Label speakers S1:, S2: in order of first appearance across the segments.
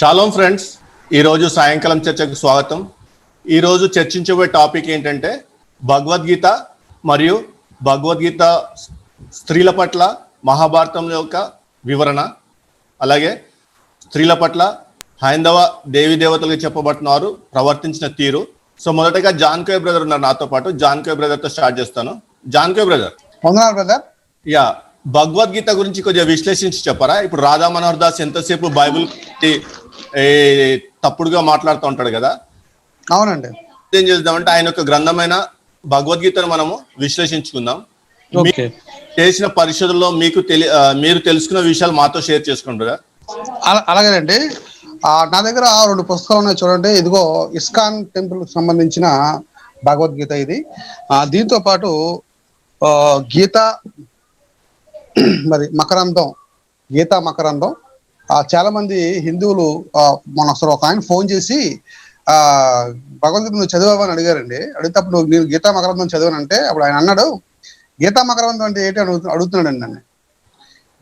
S1: Shalom friends, ఈరోజు సాయంకాలం చర్చకు స్వాగతం. ఈరోజు చర్చించబోయే టాపిక్ ఏంటంటే భగవద్గీత మరియు భగవద్గీత స్త్రీల పట్ల మహాభారతం యొక్క వివరణ, అలాగే స్త్రీల పట్ల హైందవ దేవీ దేవతలుగా చెప్పబడుతున్నారు ప్రవర్తించిన తీరు. సో మొదటగా జాన్కోయ్ బ్రదర్ ఉన్నారు నాతో పాటు. జాన్కోయ్ బ్రదర్తో స్టార్ట్ చేస్తాను. జాన్కోయ్ బ్రదర్,
S2: బ్రదర్
S1: యా, భగవద్గీత గురించి కొంచెం విశ్లేషించి చెప్పరా? ఇప్పుడు రాధా మనోహర్ దాస్ ఎంతసేపు బైబిల్ తప్పుడుగా మాట్లాడుతూ ఉంటాడు కదా.
S2: అవునండి.
S1: ఏం చేద్దామంటే ఆయన యొక్క గ్రంథమైన భగవద్గీతను మనము విశ్లేషించుకుందాం. చేసిన పరిశోధనలో మీరు తెలుసుకున్న విషయాలు మాతో షేర్ చేసుకుంటారా?
S2: అలాగేనండి. నా దగ్గర 2 పుస్తకాలు ఉన్నాయి చూడండి. ఇదిగో ఇస్కాన్ టెంపుల్ సంబంధించిన భగవద్గీత ఇది. దీంతో పాటు గీత మరి మకరందం, గీతా మకరందం. చాలా మంది హిందువులు మన అసలు ఒక ఆయన ఫోన్ చేసి భగవద్గీత నువ్వు చదివావని అడిగారండి. అడిగినప్పుడు నేను గీతా మకరందం చదివానంటే అప్పుడు ఆయన అన్నాడు, గీతా మకరందం అంటే ఏంటి అని అడుగుతున్నాడు నన్ను.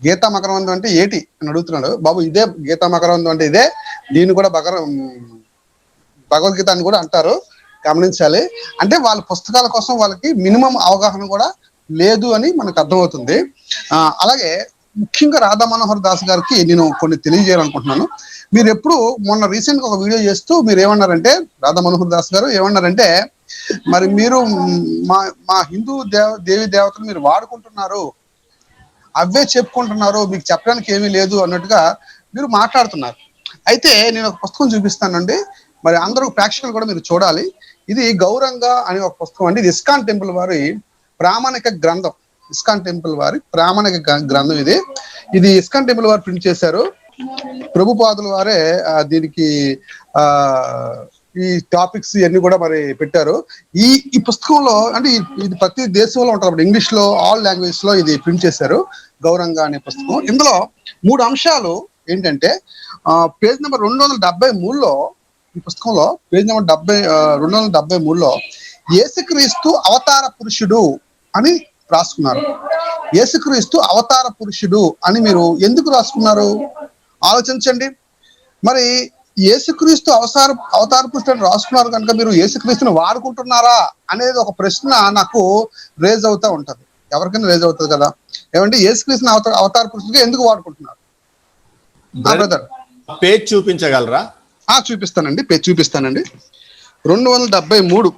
S2: గీతా మకరందం అంటే ఏంటి అని అడుగుతున్నాడు. బాబు ఇదే గీతా మకరందం అంటే ఇదే, దీన్ని కూడా భగవద్గీత అని కూడా అంటారు, గమనించాలి. అంటే వాళ్ళ పుస్తకాల కోసం వాళ్ళకి మినిమం అవగాహన కూడా లేదు అని మనకు అర్థమవుతుంది. అలాగే ముఖ్యంగా రాధా మనోహర్ దాస్ గారికి నేను కొన్ని తెలియజేయాలనుకుంటున్నాను. మీరు ఎప్పుడు మొన్న రీసెంట్ గా ఒక వీడియో చేస్తూ మీరు ఏమన్నారంటే, రాధా మనోహర్ దాస్ గారు ఏమన్నారంటే, మరి మీరు మా హిందూ దేవి దేవతలు మీరు వాడుకుంటున్నారు, అవే చెప్పుకుంటున్నారు, మీకు చెప్పడానికి ఏమీ లేదు అన్నట్టుగా మీరు మాట్లాడుతున్నారు. అయితే నేను ఒక పుస్తకం చూపిస్తానండి, మరి అందరూ ప్రేక్షకులు కూడా మీరు చూడాలి. ఇది గౌరంగ అనే ఒక పుస్తకం అండి. ఇది ఇస్కాన్ టెంపుల్ వారి ప్రామాణిక గ్రంథం. ఇస్కాన్ టెంపుల్ వారి ప్రామాణిక గ్రంథం ఇది ఇస్కాన్ టెంపుల్ వారు ప్రింట్ చేశారు. ప్రభుపాదుల వారే దీనికి ఈ టాపిక్స్ ఇవన్నీ కూడా మరి పెట్టారు. ఈ పుస్తకంలో అంటే ఇది ప్రతి దేశంలో ఉంటుంది, ఇంగ్లీష్ లో ఆల్ లాంగ్వేజ్ లో ఇది ప్రింట్ చేశారు, గౌరంగ అనే పుస్తకం. ఇందులో 3 అంశాలు ఏంటంటే, పేజ్ నెంబర్ 273లో, ఈ పుస్తకంలో పేజ్ నెంబర్ 273లో యేసుక్రీస్తు అవతార పురుషుడు అని రాసుకున్నారు. యేసుక్రీస్తు అవతార పురుషుడు అని మీరు ఎందుకు రాసుకున్నారు ఆలోచించండి. మరి యేసుక్రీస్తు అవతార పురుషుడు అని రాసుకున్నారు కనుక మీరు యేసుక్రీస్తుని వాడుకుంటున్నారా అనేది ఒక ప్రశ్న నాకు రేజ్ అవుతా ఉంటది. ఎవరికైనా రేజ్ అవుతుంది కదా, ఏమంటే యేసుక్రీస్తుని అవతార పురుషుడిగా ఎందుకు వాడుకుంటున్నారు? బ్రదర్
S1: పేజ్ చూపించగలరా?
S2: చూపిస్తానండి, పేజ్ చూపిస్తానండి. 273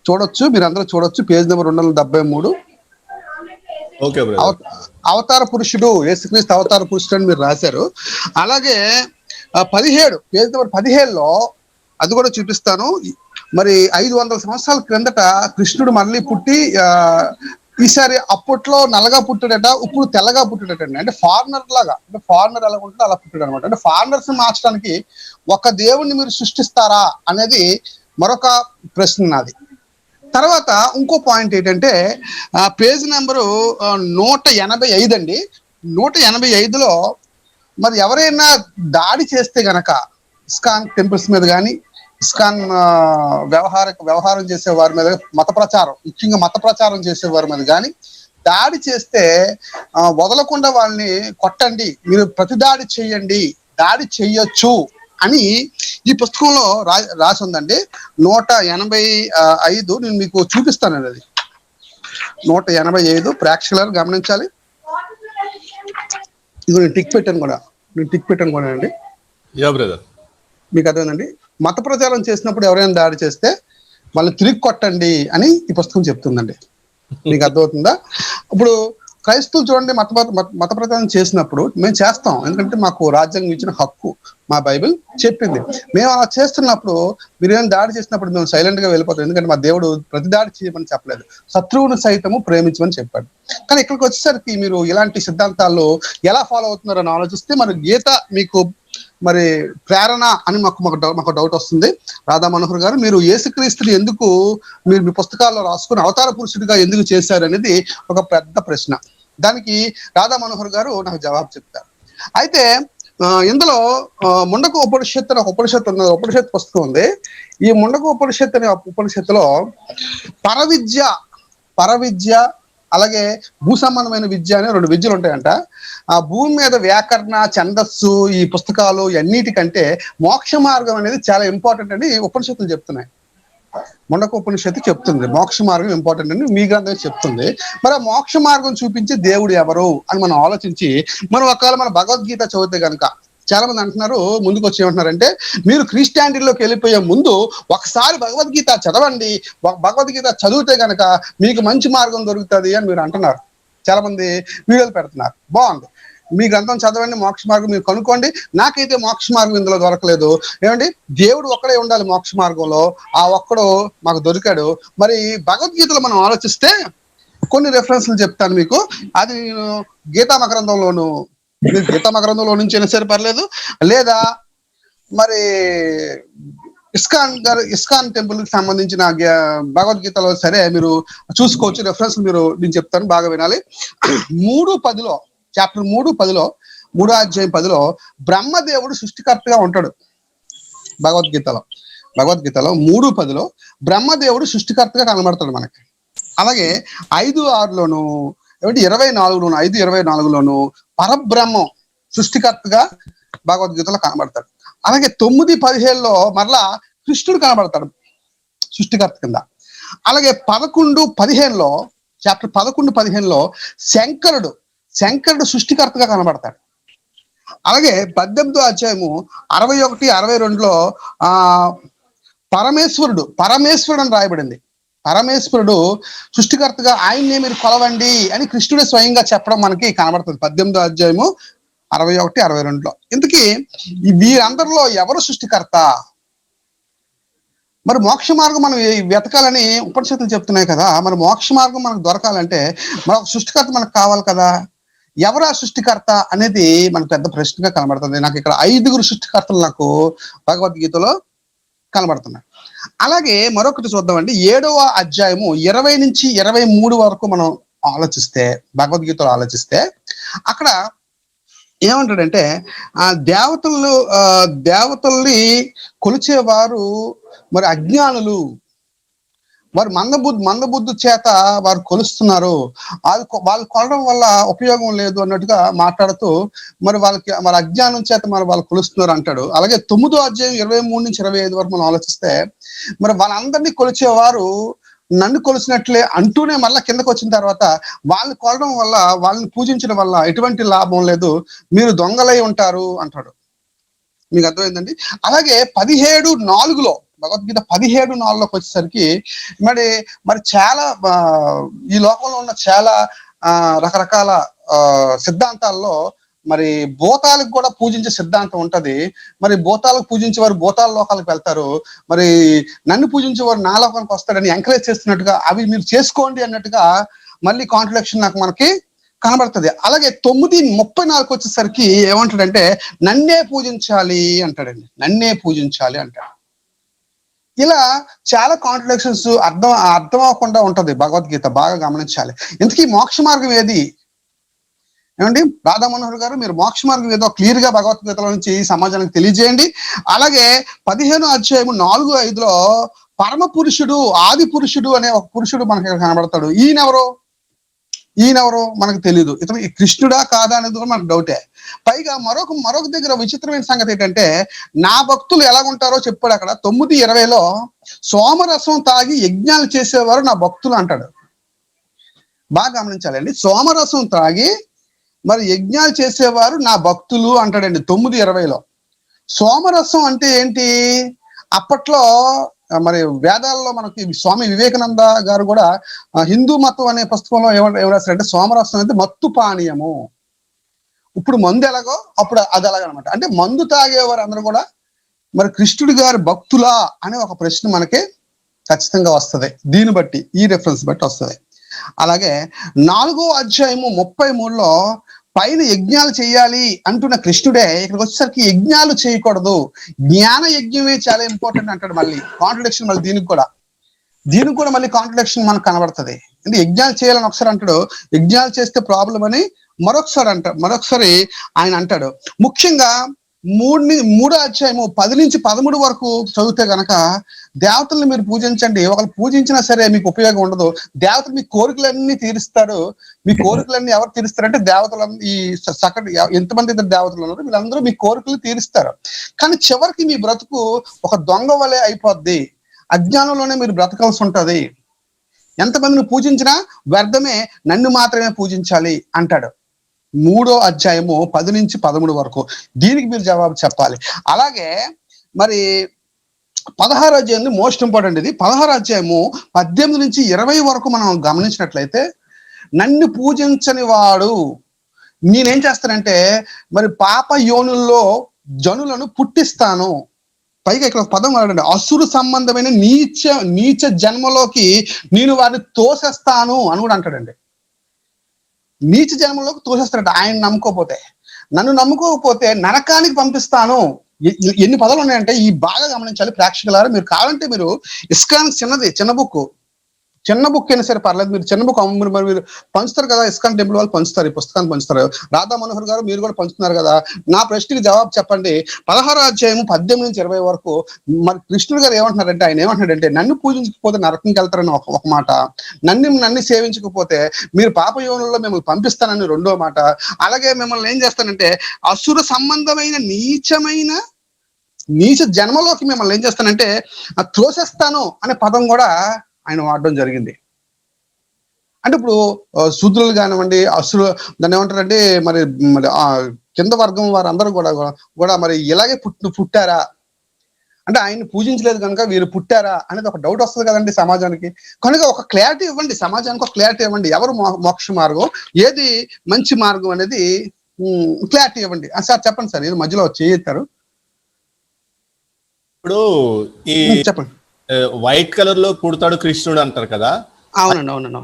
S2: చూడొచ్చు, మీరు అందరూ చూడొచ్చు. Page number 273. అవతార పురుషుడు, యేసుక్రీస్తు అవతార పురుషుడు అని మీరు రాశారు. అలాగే 17, పేజ్ నెంబర్ 17లో అది కూడా చూపిస్తాను. మరి 500 సంవత్సరాల క్రిందట కృష్ణుడు మళ్ళీ పుట్టి ఈసారి అప్పట్లో నల్లగా పుట్టాడట, ఇప్పుడు తెల్లగా పుట్టాడట అండి. అంటే ఫారినర్ లాగా, అంటే ఫారినర్ ఎలా ఉంటుందో అలా పుట్టాడు అనమాట. అంటే ఫారినర్స్ మార్చడానికి ఒక దేవుణ్ణి మీరు సృష్టిస్తారా అనేది మరొక ప్రశ్న నాది. తర్వాత ఇంకో పాయింట్ ఏంటంటే, పేజ్ నెంబరు 185 అండి. 185లో మరి ఎవరైనా దాడి చేస్తే గనక ఇస్కాన్ టెంపుల్స్ మీద కానీ, ఇస్కాన్ వ్యవహారం చేసే వారి మీద, ముఖ్యంగా మత ప్రచారం చేసే వారి మీద కానీ దాడి చేస్తే వదలకుండా వాళ్ళని కొట్టండి, మీరు ప్రతి దాడి చేయండి, దాడి చెయ్యొచ్చు అని ఈ పుస్తకంలో రాసి ఉందండి. 185 నేను మీకు చూపిస్తానండి. అది 185 ప్రేక్షకులను గమనించాలి. ఇది నేను టిక్ పెట్టాను కూడా అండి. మీకు అర్థమైందండి. మత ప్రచారం చేసినప్పుడు ఎవరైనా దాడి చేస్తే వాళ్ళని తిరిగి కొట్టండి అని ఈ పుస్తకం చెప్తుందండి. మీకు అర్థమవుతుందా? ఇప్పుడు క్రైస్తవులు చూడండి, మత ప్రచారం చేసినప్పుడు మేము చేస్తాం, ఎందుకంటే మాకు రాజ్యాంగం ఇచ్చిన హక్కు, మా బైబిల్ చెప్పింది. మేము అలా చేస్తున్నప్పుడు మీరేమైనా దాడి చేసినప్పుడు మేము సైలెంట్ గా వెళ్ళిపోతాం, ఎందుకంటే మా దేవుడు ప్రతి దాడి చేయమని చెప్పలేదు, శత్రువును సైతము ప్రేమించమని చెప్పాడు. కానీ ఇక్కడికి వచ్చేసరికి మీరు ఇలాంటి సిద్ధాంతాలు ఎలా ఫాలో అవుతున్నారని ఆలోచిస్తే మరి గీత మీకు మరి ప్రేరణ అని మాకు డౌట్ వస్తుంది. రాధా మనోహర్ గారు, మీరు యేసుక్రీస్తుని ఎందుకు మీరు మీ పుస్తకాల్లో రాసుకుని అవతార పురుషుడిగా ఎందుకు చేశారు అనేది ఒక పెద్ద ప్రశ్న. దానికి రాధా మనోహర్ గారు నాకు జవాబు చెప్తారు. అయితే ఇందులో ముండక ఉపనిషత్తు అనే ఉపనిషత్తు పుస్తకం ఉంది. ఈ ముండక ఉపనిషత్తు అనే ఉపనిషత్తులో పరవిద్య అలాగే భూ సంబంధమైన విద్య అనే 2 విద్యలు ఉంటాయంట. ఆ భూమి మీద వ్యాకరణ, ఛందస్సు, ఈ పుస్తకాలు అన్నిటికంటే మోక్ష మార్గం అనేది చాలా ఇంపార్టెంట్ అని ఉపనిషత్తులు చెప్తున్నాయి. ముండక ఉపనిషత్తు చెప్తుంది మోక్ష మార్గం ఇంపార్టెంట్ అని, మీ గ్రంథం చెప్తుంది. మరి ఆ మోక్ష మార్గం చూపించే దేవుడు ఎవరు అని మనం ఆలోచించి, మనం ఒకవేళ మన భగవద్గీత చదివితే కనుక, చాలా మంది అంటున్నారు ముందుకు వచ్చి ఏమంటున్నారంటే, మీరు క్రిస్టియానిటీలోకి వెళ్ళిపోయే ముందు ఒకసారి భగవద్గీత చదవండి, భగవద్గీత చదివితే కనుక మీకు మంచి మార్గం దొరుకుతుంది అని మీరు అంటున్నారు. చాలా మంది వీడియోలు పెడుతున్నారు. బాగుంది, మీ గ్రంథం చదవండి, మోక్ష మార్గం మీరు కనుక్కోండి. నాకైతే మోక్ష మార్గం ఇందులో దొరకలేదు. ఏమండి, దేవుడు ఒక్కడే ఉండాలి మోక్ష మార్గంలో, ఆ ఒక్కడు మాకు దొరికాడు. మరి భగవద్గీతలో మనం ఆలోచిస్తే కొన్ని రెఫరెన్స్లు చెప్తాను మీకు. అది నేను గీతా మకరందంలోను, మీరు గీతా మకరందంలో నుంచి అయినా సరే పర్లేదు, లేదా మరి ఇస్కాన్ టెంపుల్ కి సంబంధించిన భగవద్గీతలో సరే మీరు చూసుకోవచ్చు. రెఫరెన్స్ మీరు నేను చెప్తాను, బాగా వినాలి. 3:10లో, చాప్టర్ 3:10లో, 3వ అధ్యాయం 10లో బ్రహ్మదేవుడు సృష్టికర్తగా ఉంటాడు. భగవద్గీతలో 3:10లో బ్రహ్మదేవుడు సృష్టికర్తగా కనబడతాడు మనకి. అలాగే 5:6లోను, 24లోను, 5:24లోను పరబ్రహ్మం సృష్టికర్తగా భగవద్గీతలో కనబడతాడు. అలాగే 9:17లో మరలా కృష్ణుడు కనబడతాడు సృష్టికర్త కింద. అలాగే 11:15లో, చాప్టర్ 11:15లో శంకరుడు సృష్టికర్తగా కనబడతాడు. అలాగే 18వ అధ్యాయము 61, 62లో పరమేశ్వరుడు అని రాయబడింది. పరమేశ్వరుడు సృష్టికర్తగా, ఆయన్నే మీరు కొలవండి అని కృష్ణుడే స్వయంగా చెప్పడం మనకి కనబడుతుంది 18వ అధ్యాయము 61, 62లో. ఇంతకీ వీరందరిలో ఎవరు సృష్టికర్త? మరి మోక్ష మార్గం మనం వెతకాలని ఉపనిషత్తులు చెప్తున్నాయి కదా. మరి మోక్ష మార్గం మనకు దొరకాలంటే మన సృష్టికర్త మనకు కావాలి కదా. ఎవరు ఆ సృష్టికర్త అనేది మనకు పెద్ద ప్రశ్నగా కనబడుతుంది. నాకు ఇక్కడ 5 సృష్టికర్తలు నాకు భగవద్గీతలో కనబడుతున్నాయి. అలాగే మరొకటి చూద్దామండి. 7వ అధ్యాయము 20 నుంచి 23 వరకు మనం ఆలోచిస్తే, భగవద్గీతలో ఆలోచిస్తే, అక్కడ ఏమంటాడంటే, దేవతల్ని కొలిచేవారు మరి అజ్ఞానులు, వారు మందబుద్ధి చేత వారు కొలుస్తున్నారు, వాళ్ళు కొలడం వల్ల ఉపయోగం లేదు అన్నట్టుగా మాట్లాడుతూ మరి వాళ్ళ అజ్ఞానం చేత వాళ్ళు కొలుస్తున్నారు అంటాడు. అలాగే 9వ అధ్యాయం 23 నుంచి 25 వరకు మనం ఆలోచిస్తే, మరి వాళ్ళందరినీ కొలిచేవారు నన్ను కొలిసినట్లే అంటూనే మళ్ళీ కిందకు వచ్చిన తర్వాత వాళ్ళు కొలడం వల్ల, వాళ్ళని పూజించడం వల్ల ఎటువంటి లాభం లేదు, మీరు దొంగలై ఉంటారు అంటాడు. మీకు అర్థమైందండి. అలాగే 17:4లో, భగవద్గీత 17:4లోకి వచ్చేసరికి మరి చాలా ఈ లోకంలో ఉన్న చాలా రకరకాల సిద్ధాంతాల్లో మరి భూతాలకు కూడా పూజించే సిద్ధాంతం ఉంటది. మరి భూతాలకు పూజించే వారు భూతాల లోకాలకు వెళ్తారు, మరి నన్ను పూజించే వారు నా లోకానికి వస్తాడని ఎంకరేజ్ చేస్తున్నట్టుగా, అవి మీరు చేసుకోండి అన్నట్టుగా మళ్ళీ కాంట్రడిక్షన్ మనకి కనబడుతుంది. అలాగే 9:34 వచ్చేసరికి ఏమంటాడంటే, నన్నే పూజించాలి అంటాడండి. నన్నే పూజించాలి అంటాడు. ఇలా చాలా కాంట్రడిక్షన్స్ అర్థం అవ్వకుండా ఉంటది భగవద్గీత, బాగా గమనించాలి. ఇంతకీ మోక్ష మార్గం ఏది? ఏమండి రాధా మనోహర్ గారు, మీరు మోక్ష మార్గం ఏదో క్లియర్ గా భగవద్గీతలో నుంచి సమాజానికి తెలియజేయండి. అలాగే 15వ అధ్యాయము 4, 5లో పరమ పురుషుడు, ఆది పురుషుడు అనే ఒక పురుషుడు మనకి కనబడతాడు. ఈయనెవరో మనకు తెలియదు. ఇతను కృష్ణుడా కాదా అనేది కూడా మనకు డౌటే. పైగా మరొక దగ్గర విచిత్రమైన సంగతి ఏంటంటే, నా భక్తులు ఎలాగుంటారో చెప్పాడు అక్కడ 9:20లో, సోమరసం తాగి యజ్ఞాలు చేసేవారు నా భక్తులు అంటాడు. బాగా గమనించాలండి. సోమరసం తాగి మరి యజ్ఞాలు చేసేవారు నా భక్తులు అంటాడండి 9:20లో. సోమరసం అంటే ఏంటి? అప్పట్లో మరి వేదాల్లో మనకి స్వామి వివేకానంద గారు కూడా హిందూ మతం అనే పుస్తకంలో ఏం రాశారంటే, సోమరసం అంటే మత్తు పానీయము. ఇప్పుడు మందు ఎలాగో అప్పుడు అది ఎలాగనమాట. అంటే మందు తాగేవారు అందరూ కూడా మరి కృష్ణుడి గారి భక్తులా అనే ఒక ప్రశ్న మనకి ఖచ్చితంగా వస్తుంది. దీన్ని బట్టి, ఈ రెఫరెన్స్ బట్టి వస్తుంది. అలాగే 4వ అధ్యాయము 33లో పైన యజ్ఞాలు చేయాలి అంటున్న కృష్ణుడే ఇక్కడికి వచ్చేసరికి యజ్ఞాలు చేయకూడదు, జ్ఞాన యజ్ఞమే చాలా ఇంపార్టెంట్ అంటాడు. మళ్ళీ కాంట్రడిక్షన్, మళ్ళీ దీనికి కూడా మళ్ళీ కాంట్రడిక్షన్ మనకు కనబడుతుంది. అంటే యజ్ఞాలు చేయాలని ఒకసారి అంటాడు, యజ్ఞాలు చేస్తే ప్రాబ్లం అని మరొకసారి ఆయన అంటాడు. ముఖ్యంగా మూడో అధ్యాయము 10 నుంచి 13 వరకు చదివితే గనక దేవతల్ని మీరు పూజించండి, ఒకళ్ళు పూజించినా సరే మీకు ఉపయోగం ఉండదు, దేవతలు మీ కోరికలన్నీ తీరుస్తారు. మీ కోరికలన్నీ ఎవరు తీరుస్తారంటే దేవతలు. ఈ సకటి ఎంతమంది ఇద్దరు దేవతలు ఉన్నారు, వీళ్ళందరూ మీ కోరికలు తీరుస్తారు. కానీ చివరికి మీ బ్రతుకు ఒక దొంగ వలె అయిపోద్ది, అజ్ఞానంలోనే మీరు బ్రతకాల్సి ఉంటది, ఎంతమందిని పూజించినా వ్యర్థమే, నన్ను మాత్రమే పూజించాలి అంటాడు. మూడో అధ్యాయము 10 నుంచి 13 వరకు. దీనికి మీరు జవాబు చెప్పాలి. అలాగే మరి 16 అధ్యాయం మోస్ట్ ఇంపార్టెంట్. ఇది 16 అధ్యాయము 18 నుంచి 20 వరకు మనం గమనించినట్లయితే, నన్ను పూజించని వాడు నేనేం చేస్తానంటే మరి పాప యోనుల్లో జనులను పుట్టిస్తాను. పైగా ఇక్కడ పదం వాడండి, అసురు సంబంధమైన నీచ జన్మలోకి నేను వారిని తోసేస్తాను అని కూడా అంటాడండి. నీచ జన్మలోకి తోసేస్తాడు ఆయన నమ్ముకోపోతే. నన్ను నమ్ముకోకపోతే నరకానికి పంపిస్తాను. ఎన్ని పదాలు ఉన్నాయంటే ఈ బాగా గమనించాలి ప్రేక్షకులారా. మీరు కావాలంటే మీరు ఇస్కాన్ చిన్న బుక్ అయినా సరే పర్లేదు, మీరు చిన్న బుక్ మీరు పంచుతారు కదా, ఇస్కాన్ టెంపుల్ వాళ్ళు పంచుతారు, ఈ పుస్తకాన్ని పంచుతారు. రాధా మనోహర్ గారు మీరు కూడా పంచుతున్నారు కదా, నా ప్రశ్నకి జవాబు చెప్పండి. 16 అధ్యాయం 18 నుంచి 20 వరకు మరి కృష్ణుడు గారు ఏమంటున్నారంటే, ఆయన ఏమంటున్నాడంటే నన్ను పూజించకపోతే నరకంకి వెళ్తారని ఒక మాట, నన్ను సేవించకపోతే మీరు పాప యోనుల్లో మిమ్మల్ని పంపిస్తానని రెండో మాట, అలాగే మిమ్మల్ని ఏం చేస్తానంటే అసుర సంబంధమైన నీచ జన్మలోకి మిమ్మల్ని ఏం చేస్తానంటే త్రోసేస్తాను అనే పదం కూడా ఆయన వాడడం జరిగింది. అంటే ఇప్పుడు శూద్రులు కానివ్వండి, అసురు దాన్ని ఏమంటారంటే మరి కింద వర్గం వారందరూ కూడా మరి ఇలాగే పుట్టారా అంటే ఆయన్ని పూజించలేదు కనుక వీరు పుట్టారా అనేది ఒక డౌట్ వస్తుంది కదండి సమాజానికి. కనుక ఒక క్లారిటీ ఇవ్వండి, సమాజానికి ఒక క్లారిటీ ఇవ్వండి, ఎవరు మోక్ష మార్గం, ఏది మంచి మార్గం అనేది క్లారిటీ ఇవ్వండి. సార్ చెప్పండి సార్, ఇది మధ్యలో చేయతారు.
S1: ఇప్పుడు ఈ
S2: చెప్పండి.
S1: వైట్ కలర్ లో పుడతాడు కృష్ణుడు అంటారు కదా,
S2: అవునండి.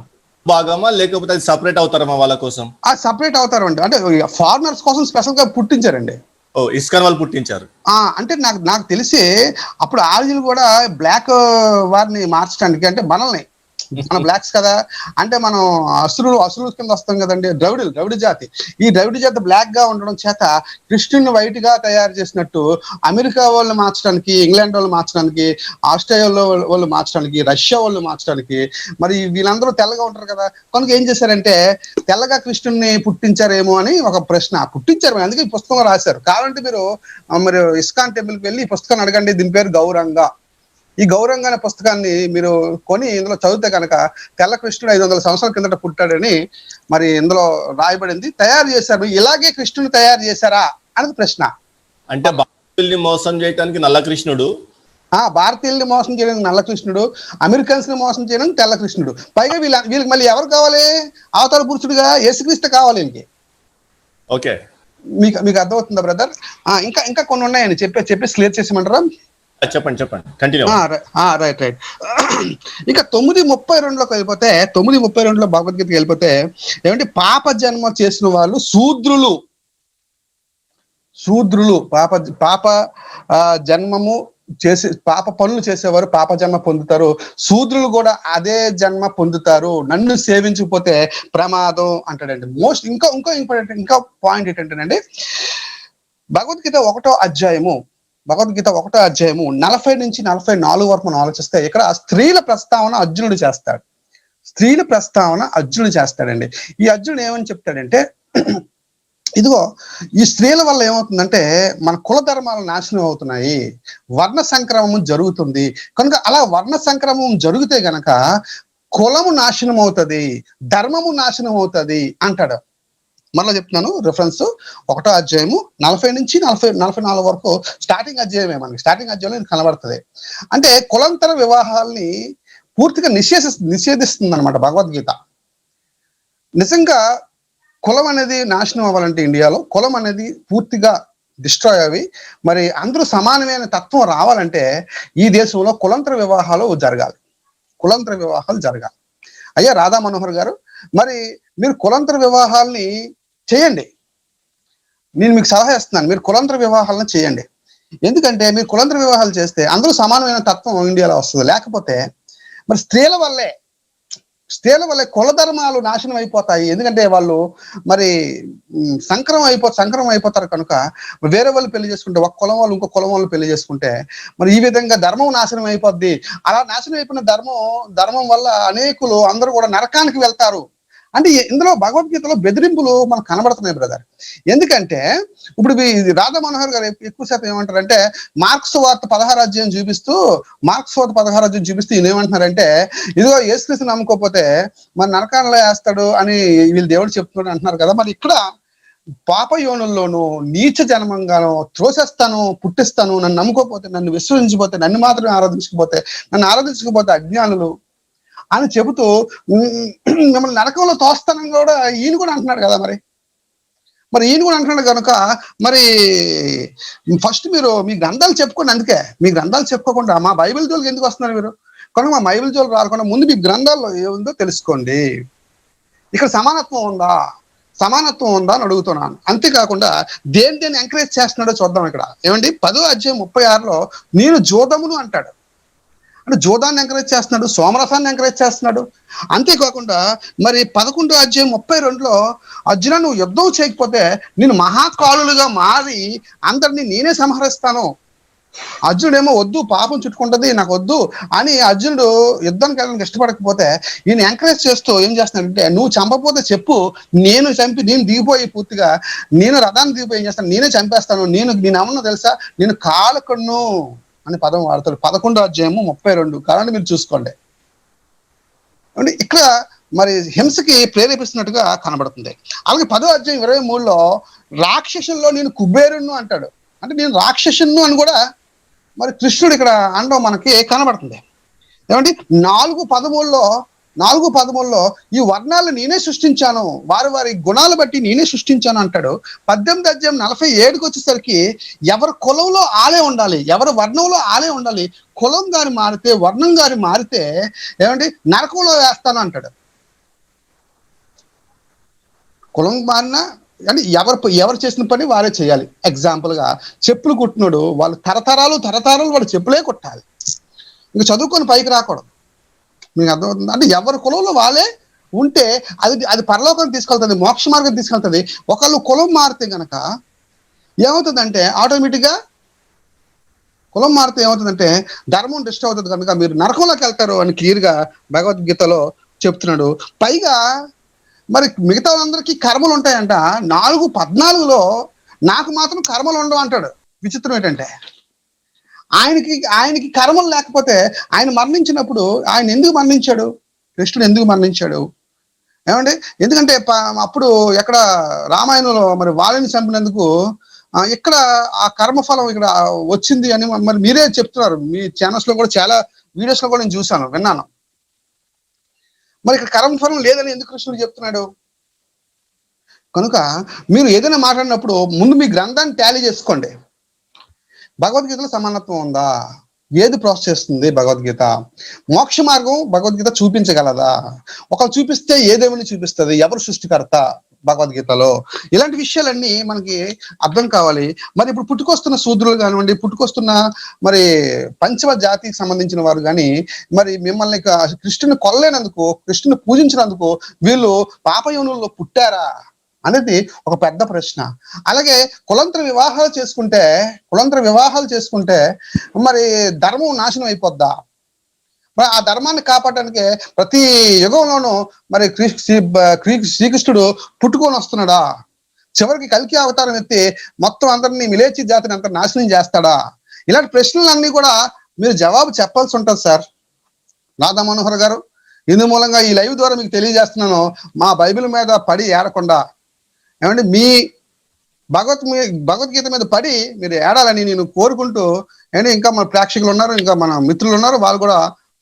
S1: భాగమా లేకపోతే అది సపరేట్ అవుతారమ్మా వాళ్ళ కోసం?
S2: సపరేట్ అవుతారు అండి, అంటే ఫారినర్స్ కోసం స్పెషల్ గా పుట్టించారండి.
S1: ఇస్కాన్ వాళ్ళు పుట్టించారు.
S2: అంటే నాకు తెలిసి అప్పుడు ఆర్జులు కూడా బ్లాక్ వారిని మార్చడానికి, అంటే మనల్ని మన బ్లాక్స్ కదా, అంటే మనం అసురు కింద వస్తాం కదండి, ద్రవిడ జాతి. ఈ ద్రవిడ జాతి బ్లాక్ గా ఉండడం చేత కృష్ణుని వైట్ గా తయారు చేసినట్టు అమెరికా వాళ్ళు మార్చడానికి, ఇంగ్లాండ్ వాళ్ళు మార్చడానికి, ఆస్ట్రేలియా వాళ్ళు మార్చడానికి, రష్యా వాళ్ళు మార్చడానికి, మరి వీళ్ళందరూ తెల్లగా ఉంటారు కదా, కనుక ఏం చేశారంటే తెల్లగా కృష్ణుని పుట్టించారేమో అని ఒక ప్రశ్న పుట్టించారు. అందుకే ఈ పుస్తకం రాశారు. కావాలంటే మీరు ఇస్కాన్ టెంపుల్కి వెళ్ళి ఈ పుస్తకాన్ని అడగండి, దీని పేరు గౌరంగా. ఈ గౌరంగా అనే పుస్తకాన్ని మీరు కొని ఇందులో చదివితే కనుక తెల్ల కృష్ణుడు 500 సంవత్సరాల కిందట పుట్టాడని మరి ఇందులో రాయబడింది. తయారు చేశారు, ఇలాగే కృష్ణుని తయారు చేశారా అనేది ప్రశ్న.
S1: అంటే భారతీయుల్ని మోసం చేయడానికి నల్ల కృష్ణుడు,
S2: భారతీయుల్ని మోసం చేయడానికి నల్ల కృష్ణుడు, అమెరికన్స్ ని మోసం చేయడానికి తెల్ల కృష్ణుడు. పైగా వీళ్ళకి మళ్ళీ ఎవరు కావాలి? అవతార పురుషుడుగా యేసుక్రీస్తు కావాలి వీళ్ళకి.
S1: ఓకే,
S2: మీకు అర్థమవుతుందా బ్రదర్? ఇంకా కొన్ని ఉన్నాయని చెప్పేసి క్లియర్ చేసేయమంటారా?
S1: చెప్పండి కంటిన్యూ.
S2: రైట్. ఇక 9:32లోకి వెళ్ళిపోతే, 9:32లో భగవద్గీతకి వెళ్ళిపోతే ఏమంటే పాప జన్మ చేసిన వాళ్ళు శూద్రులు పాప జన్మము చేసి పాప పనులు చేసేవారు పాప జన్మ పొందుతారు, శూద్రులు కూడా అదే జన్మ పొందుతారు, నన్ను సేవించకపోతే ప్రమాదం అంటాడండి. ఇంకా ఇంపార్టెంట్ ఇంకా పాయింట్ ఏంటంటేనండి, భగవద్గీత 1వ అధ్యాయము 40 నుంచి 44 వరకు మనం ఆలోచిస్తే ఇక్కడ స్త్రీల ప్రస్తావన అర్జునుడు చేస్తాడండి. ఈ అర్జునుడు ఏమని చెప్తాడంటే, ఇదిగో ఈ స్త్రీల వల్ల ఏమవుతుందంటే మన కుల ధర్మాలు నాశనం అవుతున్నాయి, వర్ణ సంక్రమం జరుగుతుంది, కనుక అలా వర్ణ సంక్రమం జరిగితే గనక కులము నాశనం అవుతుంది, ధర్మము నాశనం అవుతుంది అంటాడు. మరలా చెప్తున్నాను రిఫరెన్స్, 1వ అధ్యాయము 40 నుంచి 44 వరకు స్టార్టింగ్ అధ్యాయమే. మనకి స్టార్టింగ్ అధ్యాయంలో కనబడుతుంది. అంటే కులాంతర వివాహాల్ని పూర్తిగా నిషేధిస్తుంది అనమాట భగవద్గీత. నిజంగా కులం అనేది నాశనం అవ్వాలంటే, ఇండియాలో కులం అనేది పూర్తిగా డిస్ట్రాయ్ అవి మరి అందరూ సమానమైన తత్వం రావాలంటే ఈ దేశంలో కులాంతర వివాహాలు జరగాలి. అయ్యా రాధా మనోహర్ గారు, మరి మీరు కులాంతర వివాహాల్ని చేయండి. నేను మీకు సలహా ఇస్తున్నాను, మీరు కులాంతర వివాహాలను చేయండి. ఎందుకంటే మీరు కులాంతర వివాహాలు చేస్తే అందరూ సమానమైన తత్వం ఇండియాలో వస్తుంది. లేకపోతే మరి స్త్రీల వల్లే స్త్రీల వల్ల కుల ధర్మాలు నాశనం అయిపోతాయి. ఎందుకంటే వాళ్ళు మరి సంక్రమం అయిపోతారు కనుక వేరే వాళ్ళు పెళ్లి చేసుకుంటే, ఒక కులం వాళ్ళు ఇంకో కులం వాళ్ళు పెళ్లి చేసుకుంటే మరి ఈ విధంగా ధర్మం నాశనం అయిపోద్ది. అలా నాశనం అయిపోయిన ధర్మం వల్ల అనేకులు అందరూ కూడా నరకానికి వెళ్తారు. అంటే ఇందులో భగవద్గీతలో బెదిరింపులు మనకు కనబడుతున్నాయి బ్రదర్. ఎందుకంటే ఇప్పుడు రాధా మనోహర్ గారు ఎక్కువ శాతం ఏమంటారంటే మార్క్స్ వార్త 16 అధ్యాయం చూపిస్తూ ఈయన ఏమంటున్నారంటే, ఇదిగో యేసుక్రీస్తు నమ్ముకోకపోతే మరి నరకాలలో వేస్తాడు అని వీళ్ళు దేవుడు చెప్తున్నాడు అంటున్నారు కదా. మరి ఇక్కడ పాప యోనుల్లోనూ నీచ జన్మంగాను త్రోసేస్తాను, పుట్టిస్తాను, నన్ను నమ్ముకోకపోతే, నన్ను విశ్వసించకపోతే, నన్ను మాత్రమే ఆరాధించకపోతే అజ్ఞానులు అని చెబుతూ మిమ్మల్ని నరకంలో తోస్తానని కూడా ఈయన కూడా అంటున్నాడు కదా. మరి ఈయన కూడా అంటున్నాడు కనుక మరి ఫస్ట్ మీరు మీ గ్రంథాలు చెప్పుకోండి. అందుకే మీ గ్రంథాలు చెప్పుకోకుండా మా బైబిల్ జోలికి ఎందుకు వస్తున్నారు మీరు? కనుక మా బైబిల్ జోలికి రాకుండా ముందు మీ గ్రంథాల్లో ఏముందో తెలుసుకోండి. ఇక్కడ సమానత్వం ఉందా అని అడుగుతున్నాను. అంతేకాకుండా దేని ఎంకరేజ్ చేస్తున్నాడో చూద్దాం. ఇక్కడ ఏమండి 10వ అధ్యాయం 36లో నేను జోదమును అంటాడు. అంటే జోదాన్ని ఎంకరేజ్ చేస్తున్నాడు, సోమరసాన్ని ఎంకరేజ్ చేస్తున్నాడు. అంతేకాకుండా మరి 11వ అధ్యాయం 32లో అర్జున నువ్వు యుద్ధం చేయకపోతే నేను మహాకాలులుగా మారి అందరినీ నేనే సంహరిస్తాను. అర్జునుడేమో వద్దు, పాపం చుట్టుకుంటది, నాకు వద్దు అని అర్జునుడు యుద్ధానికి వెళ్ళడానికి ఇష్టపడకపోతే ఈయన ఎంకరేజ్ చేస్తూ ఏం చేస్తున్నాడంటే, నువ్వు చంపకపోతే చెప్పు, నేను దిగిపోయి పూర్తిగా నేను రథాన్ని దిగిపోయి ఏం చేస్తాను, నేనే చంపేస్తాను, నేను ఏమన్నా తెలుసా, నేను కాలకన్ను అని పదం వాడతాడు. 11వ అధ్యాయము 32 కారణం మీరు చూసుకోండి. అంటే ఇక్కడ మరి హింసకి ప్రేరేపిస్తున్నట్టుగా కనబడుతుంది. అలాగే 10వ అధ్యాయం 23లో రాక్షసుల్లో నేను కుబేరును అంటాడు. అంటే నేను రాక్షసును అని కూడా మరి కృష్ణుడు ఇక్కడ అనడం మనకి కనబడుతుంది. ఏమంటే 4:13లో ఈ వర్ణాలు నేనే సృష్టించాను, వారి గుణాలు బట్టి నేనే సృష్టించాను అంటాడు. 18వ అధ్యాయం 47కి వచ్చేసరికి ఎవరి కులంలో ఆలే ఉండాలి, ఎవరి వర్ణంలో ఆలే ఉండాలి, కులం గారి మారితే, వర్ణం గారి మారితే ఏమంటే నరకంలో వేస్తాను అంటాడు. కులం మారినా అంటే ఎవరు చేసిన పని వారే చేయాలి. ఎగ్జాంపుల్గా చెప్పులు కుట్టినోడు వాళ్ళు తరతరాలు వాళ్ళు చెప్పులే కుట్టాలి, ఇంకా చదువుకొని పైకి రాకూడదు. మీకు అర్థమవుతుంది? అంటే ఎవరి కులంలో వాళ్ళే ఉంటే అది పరలోకం తీసుకెళ్తుంది, మోక్ష మార్గం తీసుకెళ్తుంది. ఒకళ్ళు కులం మారితే గనక ఏమవుతుందంటే ఆటోమేటిక్గా కులం మారితే ఏమవుతుందంటే ధర్మం డిస్టర్బ్ అవుతుంది కనుక మీరు నరకంలోకి వెళ్తారు అని క్లియర్గా భగవద్గీతలో చెప్తున్నాడు. పైగా మరి మిగతా వాళ్ళందరికీ కర్మలు ఉంటాయంట. 4:14లో నాకు మాత్రం కర్మలు ఉండవు అంటాడు. విచిత్రం ఏంటంటే ఆయనకి కర్మలు లేకపోతే ఆయన మరణించినప్పుడు ఆయన ఎందుకు మరణించాడు? కృష్ణుడు ఎందుకు మరణించాడు? ఏమండి, ఎందుకంటే అప్పుడు ఎక్కడ రామాయణంలో మరి వాళ్ళని చంపినందుకు ఇక్కడ ఆ కర్మఫలం ఇక్కడ వచ్చింది అని మరి మీరే చెప్తున్నారు. మీ ఛానల్స్ లో కూడా చాలా వీడియోస్ లో కూడా నేను చూశాను, విన్నాను. మరి ఇక్కడ కర్మఫలం లేదని ఎందుకు కృష్ణుడు చెప్తున్నాడు? కనుక మీరు ఏదైనా మాట్లాడినప్పుడు ముందు మీ గ్రంథాన్ని టాలీ చేసుకోండి. భగవద్గీతలో సమానత్వం ఉందా? ఏది ప్రోత్సహిస్తుంది భగవద్గీత? మోక్ష మార్గం భగవద్గీత చూపించగలదా? ఒకరు చూపిస్తే ఏ దేవుని చూపిస్తుంది? ఎవరు సృష్టికర్త భగవద్గీతలో? ఇలాంటి విషయాలన్నీ మనకి అర్థం కావాలి. మరి ఇప్పుడు పుట్టుకొస్తున్న శూద్రులు కానివ్వండి, పుట్టుకొస్తున్న మరి పంచమ జాతికి సంబంధించిన వారు కానీ మరి మిమ్మల్ని కృష్ణుని కొల్లేనందుకు, కృష్ణుని పూజించినందుకు వీళ్ళు పాపయోనుల్లో పుట్టారా అనేది ఒక పెద్ద ప్రశ్న. అలాగే కులంతర వివాహాలు చేసుకుంటే మరి ధర్మం నాశనం అయిపోద్దా? మరి ఆ ధర్మాన్ని కాపాడడానికి ప్రతి యుగంలోనూ మరి శ్రీకృష్ణుడు పుట్టుకొని వస్తున్నాడా? చివరికి కల్కి అవతారం ఎత్తి మొత్తం అందరినీ మిలేచి జాతిని అంతా నాశనం చేస్తాడా? ఇలాంటి ప్రశ్నలన్నీ కూడా మీరు జవాబు చెప్పాల్సి ఉంటుంది సార్. రాధా మనోహర్ గారు, ఇందు మూలంగా ఈ లైవ్ ద్వారా మీకు తెలియజేస్తున్నాను, మా బైబిల్ మీద పడి ఏడకుండా ఏమంటే మీ భగవద్గీత మీద పడి మీరు ఏడాలని నేను కోరుకుంటూ, అండ్ ఇంకా మన ప్రేక్షకులు ఉన్నారు, ఇంకా మన మిత్రులు ఉన్నారు,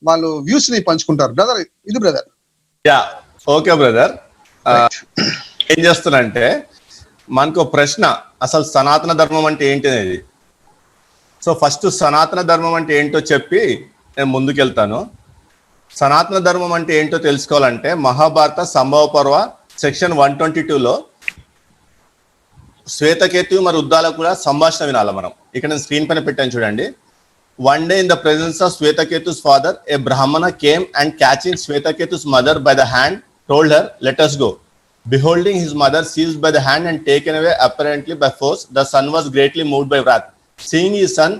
S2: వాళ్ళు వ్యూస్ ని పంచుకుంటారు. బ్రదర్, ఇది బ్రదర్.
S1: Yeah, okay brother. ఏం చేస్తున్నంటే మనకు ప్రశ్న, అసలు సనాతన ధర్మం అంటే ఏంటి అనేది. సో ఫస్ట్ సనాతన ధర్మం అంటే ఏంటో చెప్పి నేను ముందుకెళ్తాను. సనాతన ధర్మం అంటే ఏంటో తెలుసుకోవాలంటే మహాభారత సంభవ పర్వ సెక్షన్ 122లో శ్వేతకేతు మరి ఉద్దాలకు కూడా సంభాషణ వినాలి మనం. ఇక్కడ నేను స్క్రీన్ పైన పెట్టాను చూడండి. One day in the presence of Swetaketu's father, a Brahmana came and catching Swetaketu's mother by the hand, told her, "Let us go." Beholding his mother seized by the hand and taken away apparently by force, the son was greatly moved by wrath. Seeing his son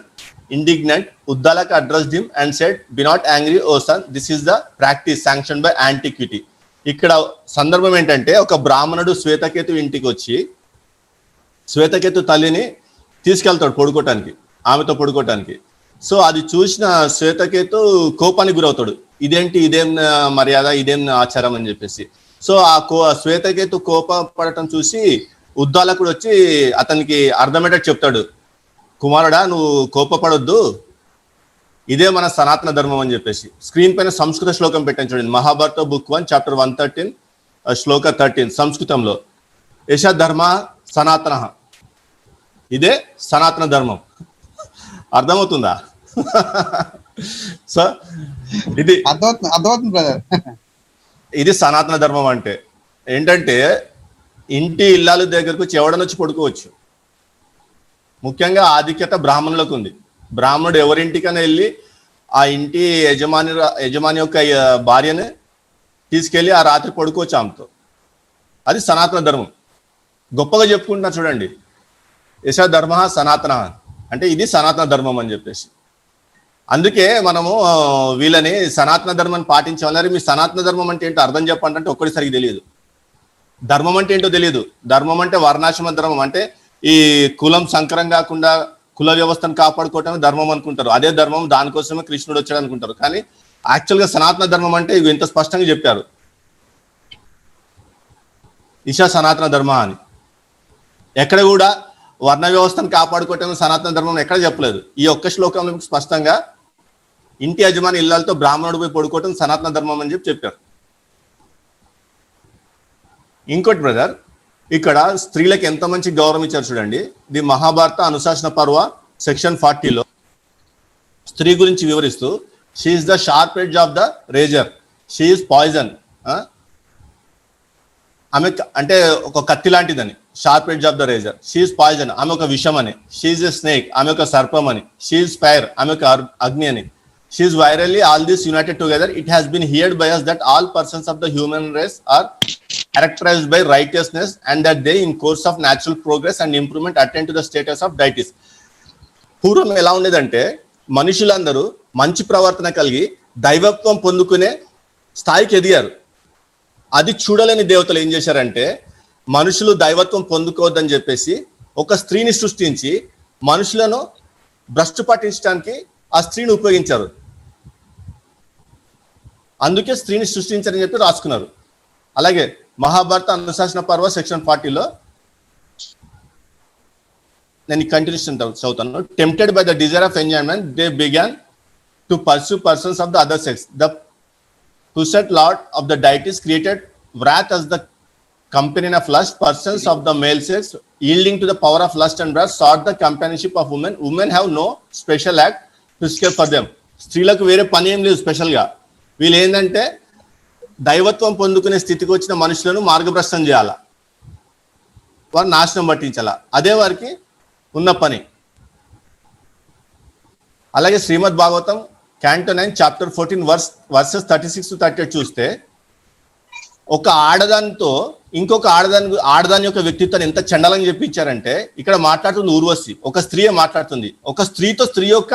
S1: indignant, Uddalaka addressed him and said, "Be not angry, O son. This is the practice sanctioned by antiquity." ఇక్కడ సందర్భం ఏంటంటే, ఒక బ్రాహ్మణుడు శ్వేతకేతు ఇంటికి వచ్చి శ్వేతకేతు తల్లిని తీసుకెళ్తాడు పడుకోవటానికి, ఆమెతో పడుకోవటానికి. సో అది చూసిన శ్వేతకేతు కోపానికి గురవుతాడు. ఇదేం మర్యాద, ఇదేం ఆచారం అని చెప్పేసి. సో ఆ శ్వేతకేతు కోపపడటం చూసి ఉద్దాలకుడు వచ్చి అతనికి అర్థమయ్యేటట్టు చెప్తాడు, కుమారుడా నువ్వు కోపపడొద్దు, ఇదే మన సనాతన ధర్మం అని చెప్పేసి. స్క్రీన్ పైన సంస్కృత శ్లోకం పెట్టాను చూడండి, మహాభారత బుక్ 1 చాప్టర్ 113 శ్లోక 13 సంస్కృతంలో. యశ ధర్మ సనాతన, ఇదే సనాతన ధర్మం. అర్థమవుతుందా? సో ఇది
S2: అర్థమవుతుంది బ్రదర్.
S1: ఇది సనాతన ధర్మం అంటే ఏంటంటే, ఇంటి ఇల్లాల దగ్గరకు వచ్చి ఎవడనొచ్చి పడుకోవచ్చు. ముఖ్యంగా ఆధిక్యత బ్రాహ్మణులకు ఉంది. బ్రాహ్మణుడు ఎవరింటికైనా వెళ్ళి ఆ ఇంటి యజమాని యొక్క భార్యని తీసుకెళ్ళి ఆ రాత్రి పడుకోవచ్చు ఆమెతో. అది సనాతన ధర్మం. గొప్పగా చెప్పుకుంటున్నారు చూడండి, యశ ధర్మ సనాతన అంటే ఇది సనాతన ధర్మం అని చెప్పేసి. అందుకే మనము వీళ్ళని సనాతన ధర్మాన్ని పాటించాలని, మీ సనాతన ధర్మం అంటే ఏంటో అర్థం చెప్పండి అంటే ఒక్కడిసరికి తెలియదు. ధర్మం అంటే ఏంటో తెలియదు. ధర్మం అంటే వర్ణాశ్రమ ధర్మం అంటే ఈ కులం సంకరం కాకుండా కుల వ్యవస్థను కాపాడుకోవటమే ధర్మం అనుకుంటారు. అదే ధర్మం, దానికోసమే కృష్ణుడు వచ్చాడు అనుకుంటారు. కానీ యాక్చువల్గా సనాతన ధర్మం అంటే ఇవి ఎంత స్పష్టంగా చెప్పారు, ఇషా సనాతన ధర్మ అని. ఎక్కడ కూడా వర్ణ వ్యవస్థను కాపాడుకోవటమే సనాతన ధర్మం ఎక్కడ చెప్పలేదు. ఈ ఒక్క శ్లోకంలో స్పష్టంగా ఇంటి యజమాని ఇళ్లతో బ్రాహ్మణుడు పోయి పడుకోవటం సనాతన ధర్మం అని చెప్పారు. ఇంకోటి బ్రదర్, ఇక్కడ స్త్రీలకు ఎంత మంచి గౌరవం ఇచ్చారు చూడండి. ది మహాభారత అనుశాసన పర్వ సెక్షన్ 40లో స్త్రీ గురించి వివరిస్తూ, she is the sharp edge of the razor, she is poison. ఆమె అంటే ఒక కత్తి లాంటిదని, sharp edge of the razor. She is poison, ఆమె ఒక విషం అని. షీ ఈస్ ఎ స్నేక్, ఆమె ఒక సర్పం అని. షీ ఈస్ ఫైర్, ఆమె ఒక అగ్ని అని. She is verily all this united together. It has been heard by us that all persons of the human race are characterized by righteousness and that they in course of natural progress and improvement attain to the status of deities. పూర్వం ఎలా ఉండేదంటే, మనుషులందరూ మంచి ప్రవర్తన కలిగి దైవత్వం పొందుకునే స్థాయికి ఎదిగారు. అది చూడలేని దేవతలు ఏం చేశారంటే, మనుషులు దైవత్వం పొందుకోవద్దని చెప్పేసి ఒక స్త్రీని సృష్టించి మనుషులను భ్రష్టు పట్టించడానికి ఆ స్త్రీని ఉపయోగించారు. అందుకే స్త్రీని సృష్టించారని చెప్పి రాసుకున్నారు. అలాగే మహాభారత అనుశాసన పర్వ సెక్షన్ 40లో నేను కంటిన్యూషన్ చదువుతాను. Tempted by the desire of enjoyment they began to pursue persons of the other sex. The puset lord of the deities created wrath as the companion of lust. Persons of the male sex yielding to the power of lust and wrath sought the companionship of women. Women have no special act prescribed for them. స్త్రీలకు వేరే పని ఏం లేదు స్పెషల్గా. వీళ్ళు ఏంటంటే దైవత్వం పొందుకునే స్థితికి వచ్చిన మనుషులను మార్గభ్రష్టం చేయాలా, వారు నాశనం పట్టించాలా, అదే వారికి ఉన్న పని. అలాగే Srimad Bhagavatam Canto 9 chapter 14 verses 36 to 38 చూస్తే, ఒక ఆడదానితో ఇంకొక ఆడదాని యొక్క వ్యక్తిత్వాన్ని ఎంత చండాలంగా చెప్పించారంటే, ఇక్కడ మాట్లాడుతుంది ఊర్వశి, ఒక స్త్రీయే మాట్లాడుతుంది. ఒక స్త్రీతో స్త్రీ యొక్క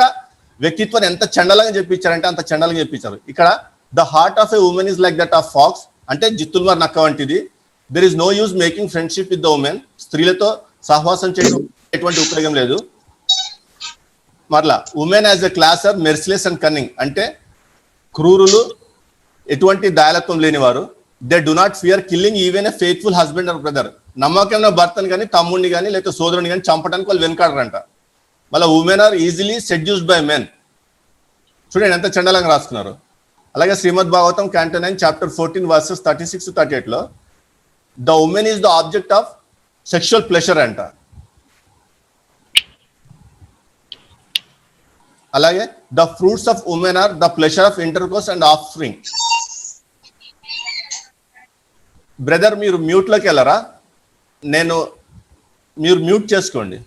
S1: వ్యక్తిత్వాన్ని ఎంత చండాలంగా చెప్పించారంటే అంత చండాలంగా చెప్పించారు. ఇక్కడ the heart of a woman is like that of fox అంటే జిత్తుల్మార్ నక్క వంటిది. There is no use making friendship with the woman. స్త్రీలతో సహవాసం చేయడం ఎటువంటి ఉపయోగం లేదు. మరలా women as a class are merciless and cunning అంటే క్రూరులు, ఎటువంటి దయాలత్వం లేనివారు. They do not fear killing even a faithful husband or brother. నమ్మకమైన భర్తను కానీ తమ్ముడిని కానీ లేకపోతే సోదరుని కానీ చంపడానికి వాళ్ళు వెనకాడరంట. మళ్ళీ women are easily seduced by men. చూడండి ఎంత చండాలంగా రాసుకున్నారు. అలాగే Srimad Bhagavatam Canto 9 chapter 14 verses 36 to 38లో the women is the object of sexual pleasure అంట. అలాగే the fruits of women are the pleasure of intercourse and offspring. Brother మీరు మ్యూట్లోకి వెళ్ళరా? మీరు మ్యూట్ చేసుకోండి.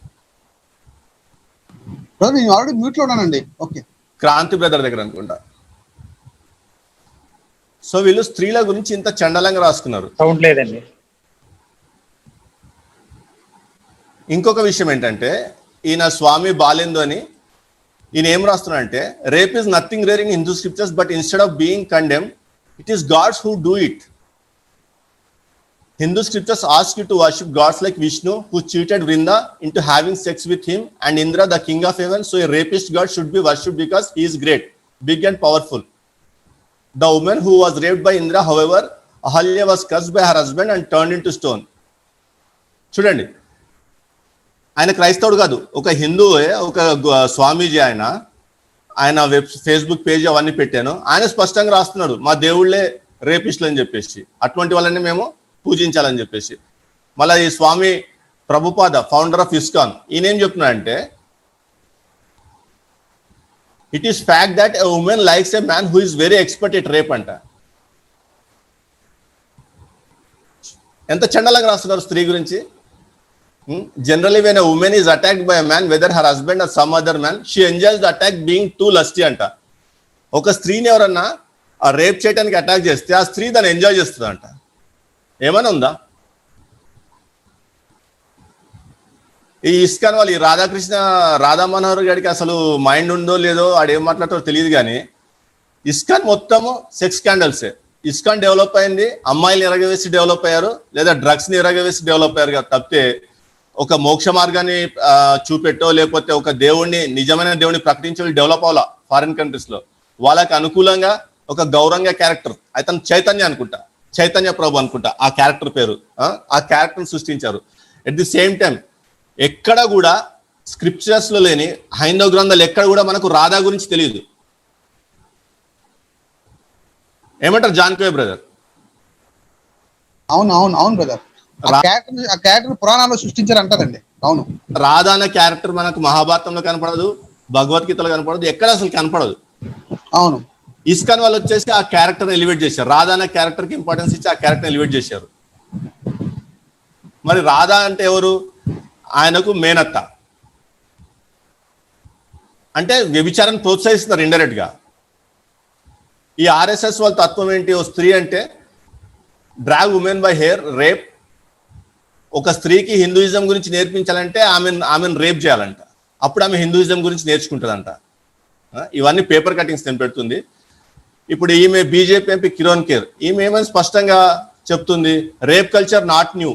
S2: బ్రదర్ నేను ఆల్రెడీ మ్యూట్ లో ఉన్నానండి. ఓకే,
S1: క్రాంతి బ్రదర్ దగ్గర అనుకుంటా. సో వీళ్ళు స్త్రీల గురించి ఇంత చండలంగా రాసుకున్నారు.
S3: సౌండ్ లేదండి.
S1: ఇంకొక విషయం ఏంటంటే ఈయన స్వామి బాలేందు అని ఈయన ఏం రాస్తున్నాడంటే rape is nothing rare in Hindu scriptures but instead of being condemn it is gods who do it. Hindu scriptures ask you to worship gods like Vishnu, who cheated Vrinda into having sex with him, and Indra, the king of heaven. So a rapist god should be worshipped because he is great, big and powerful. The woman who was raped by Indra, however, Ahalya was cursed by her husband and turned into stone. చూడండి, ఆయన క్రైస్తవుడు కాదు, ఒక హిందువే, ఒక స్వామీజీ. ఆయన Facebook page అవన్నీ పెట్టాను. ఆయన స్పష్టంగా రాస్తున్నాడు మా దేవుళ్ళే రేపిస్టులు అని చెప్పేసి, అటువంటి వాళ్ళని మేము పూజించాలని చెప్పేసి. మళ్ళీ ఈ Swami Prabhupada, founder of ISKCON, ఈయన ఏం చెప్తున్నాడంటే it is fact that a woman likes a man who is very expert at rape అంట. ఎంత చండలంగా రాస్తున్నారు స్త్రీ గురించి. Generally when a woman is attacked by a man whether her husband or some other man she enjoys the attack being too lusty అంట. ఒక స్త్రీని ఎవరన్నా ఆ రేప్ చేయడానికి అటాక్ చేస్తే ఆ స్త్రీ దాన్ని ఎంజాయ్ చేస్తుంది అంట. ఏమైనా ఉందా? ఈ ఇస్కాన్ వాళ్ళు, ఈ రాధా మనోహర్ గారికి అసలు మైండ్ ఉందో లేదో, ఆడేం మాట్లాడతారో తెలియదు, కానీ ఇస్కాన్ మొత్తము సెక్స్ స్కాండల్సే. ఇస్కాన్ డెవలప్ అయింది అమ్మాయిలు ఎరగవేసి డెవలప్ అయ్యారు, లేదా డ్రగ్స్ ని ఎరగవేసి డెవలప్ అయ్యారు కదా తప్పితే ఒక మోక్ష మార్గాన్ని చూపెట్టో లేకపోతే ఒక దేవుణ్ణి, నిజమైన దేవుడిని ప్రకటించే డెవలప్ అవ్వాలా. ఫారిన్ కంట్రీస్ లో వాళ్ళకి అనుకూలంగా ఒక గౌరంగ క్యారెక్టర్, అతను చైతన్య అనుకుంటా, చైతన్య ప్రభు అనుకుంటా ఆ క్యారెక్టర్ పేరు, ఆ క్యారెక్టర్ సృష్టించారు. ఎట్ ది సేమ్ టైం ఎక్కడ కూడా స్క్రిప్చర్స్ లో లేని హైందవ గ్రంథాలు ఎక్కడ కూడా మనకు రాధా గురించి తెలియదు. ఏమంటారు జాన్కోయ్ బ్రదర్?
S2: అవును అవును అవును బ్రదర్, ఆ క్యారెక్టర్ పురాణాల్లో సృష్టించారు అంటారండి. అవును,
S1: రాధా అనే క్యారెక్టర్ మనకు మహాభారతంలో కనపడదు, భగవద్గీతలో కనపడదు, ఎక్కడ అసలు కనపడదు.
S2: అవును,
S1: ఇస్కాన్ వాళ్ళు వచ్చేసి ఆ క్యారెక్టర్ ఎలివేట్ చేశారు. రాధా అనే క్యారెక్టర్ కి ఇంపార్టెన్స్ ఇచ్చి ఆ క్యారెక్టర్ ఎలివేట్ చేశారు. మరి రాధా అంటే ఎవరు? ఆయనకు మేనత్త, అంటే వ్యభిచారాన్ని ప్రోత్సహిస్తున్నారు ఇండైరెక్ట్ గా. ఈ ఆర్ఎస్ఎస్ వాళ్ళ తత్వం ఏంటి? ఓ స్త్రీ అంటే drag women by hair, rape. ఒక స్త్రీకి హిందూయిజం గురించి నేర్పించాలంటే ఆమెను రేప్ చేయాలంట, అప్పుడు ఆమె హిందూయిజం గురించి నేర్చుకుంటుందంట. ఇవన్నీ పేపర్ కటింగ్స్ నేను పెడుతుంది. ఇప్పుడు ఈమె బీజేపీ ఎంపీ కిరణ్ ఖేర్, ఈమె ఏమైనా స్పష్టంగా చెప్తుంది, రేప్ కల్చర్ నాట్ న్యూ,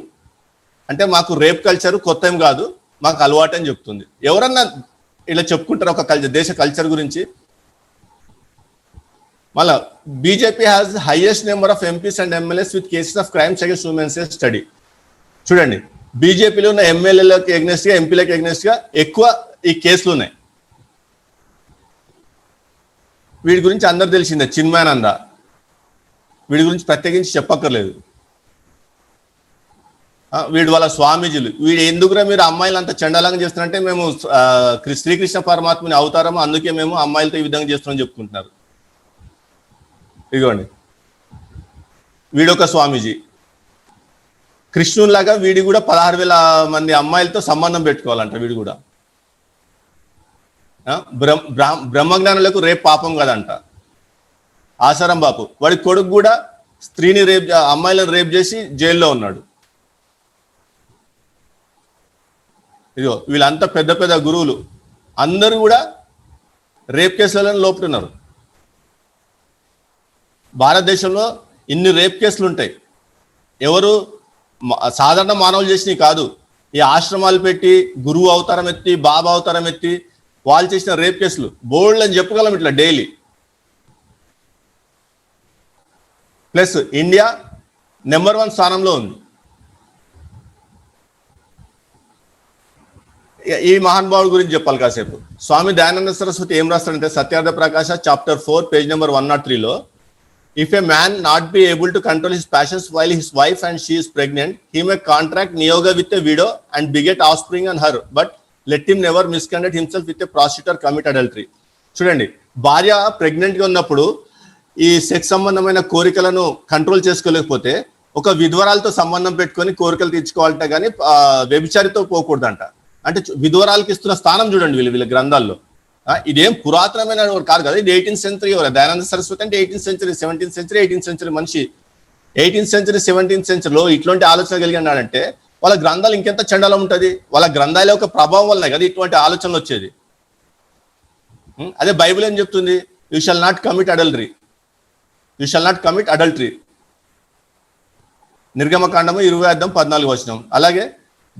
S1: అంటే మాకు రేప్ కల్చర్ కొత్త ఏం కాదు, మాకు అలవాటు అని చెప్తుంది. ఎవరన్నా ఇలా చెప్పుకుంటారు ఒక దేశ కల్చర్ గురించి? మళ్ళా BJP has highest number of MPs and MLAs with cases of crimes against women's study. చూడండి, బీజేపీలో ఉన్న ఎమ్మెల్యేలకు ఎగ్నెస్ట్ గా, ఎంపీలకు ఎగ్నెస్ట్ గా ఎక్కువ ఈ కేసులు ఉన్నాయి. వీడి గురించి అందరు తెలిసిందే, చిన్మయానంద, వీడి గురించి ప్రత్యేకించి చెప్పక్కర్లేదు. వీడు వాళ్ళ స్వామీజీలు, వీడు ఎందుకురా మీరు అమ్మాయిలు అంత చండాలంగా చేస్తున్నారంటే మేము శ్రీకృష్ణ పరమాత్మని అవతారము, అందుకే మేము అమ్మాయిలతో ఈ విధంగా చేస్తున్నామని చెప్పుకుంటున్నారు. ఇదిగోండి, వీడొక స్వామీజీ. కృష్ణులాగా వీడి కూడా 16,000 మంది అమ్మాయిలతో సంబంధం పెట్టుకోవాలంట. వీడు కూడా బ్రహ్మజ్ఞానులకు రేప్ పాపం కదంట. ఆసారం బాపు, వాడి కొడుకు కూడా స్త్రీని అమ్మాయిలను రేప్ చేసి జైల్లో ఉన్నాడు. ఇదిగో వీళ్ళంతా పెద్ద పెద్ద గురువులు, అందరూ కూడా రేప్ కేసులలో లోపుతున్నారు. భారతదేశంలో ఇన్ని రేప్ కేసులు ఉంటాయి, ఎవరు సాధారణ మానవులు చేసినవి కాదు. ఈ ఆశ్రమాలు పెట్టి గురువు అవతారం ఎత్తి, బాబా అవతారం ఎత్తి వాళ్ళు చేసిన రేప్ కేసులు బోల్డ్ అని చెప్పగలం ఇట్లా డైలీ. ప్లస్ ఇండియా నెంబర్ 1 స్థానంలో ఉంది. ఈ మహానుభావుడి గురించి చెప్పాలి కాసేపు. స్వామి దయానంద సరస్వతి ఏం రాస్తాడంటే Satyartha Prakash chapter 4 page number 103లో, if a man not be able to control his passions while his wife and she is pregnant, he may contract niyoga with a widow and beget offspring and her, but let him never misconduct himself with a prostitute commit adultery. చూడండి, భార్య pregnant గా ఉన్నప్పుడు ఈ sex సంబంధమైన కోరికలను control చేసుకోలేకపోతే ఒక విధ్వరాలతో సంబంధం పెట్టుకొని కోరికలు తీర్చుకోవాలంట, కానీ వ్యభిచారితో పోకూడదంట. అంటే విధవరాలకు ఇస్తున్న స్థానం చూడండి వీళ్ళ గ్రంథాల్లో. ఇదేం పురాతనమైన కాదు కదా, ఇది 18th సెంచరీ. దయానంద సరస్వతి అంటే 18th century, 17th century, 18th century మనిషి. 18th సెంచరీ 17th సెంచరీలో ఇట్లాంటి ఆలోచన కలిగినాడంటే వాళ్ళ గ్రంథాలు ఇంకెంత చండాలం ఉంటుంది. వాళ్ళ గ్రంథాల యొక్క ప్రభావం వల్లనే కదా ఇటువంటి ఆలోచనలు వచ్చేది. అదే బైబిల్ ఏం చెప్తుంది? You shall not commit adultery, you shall not commit adultery. నిర్గమకాండము 20:14. అలాగే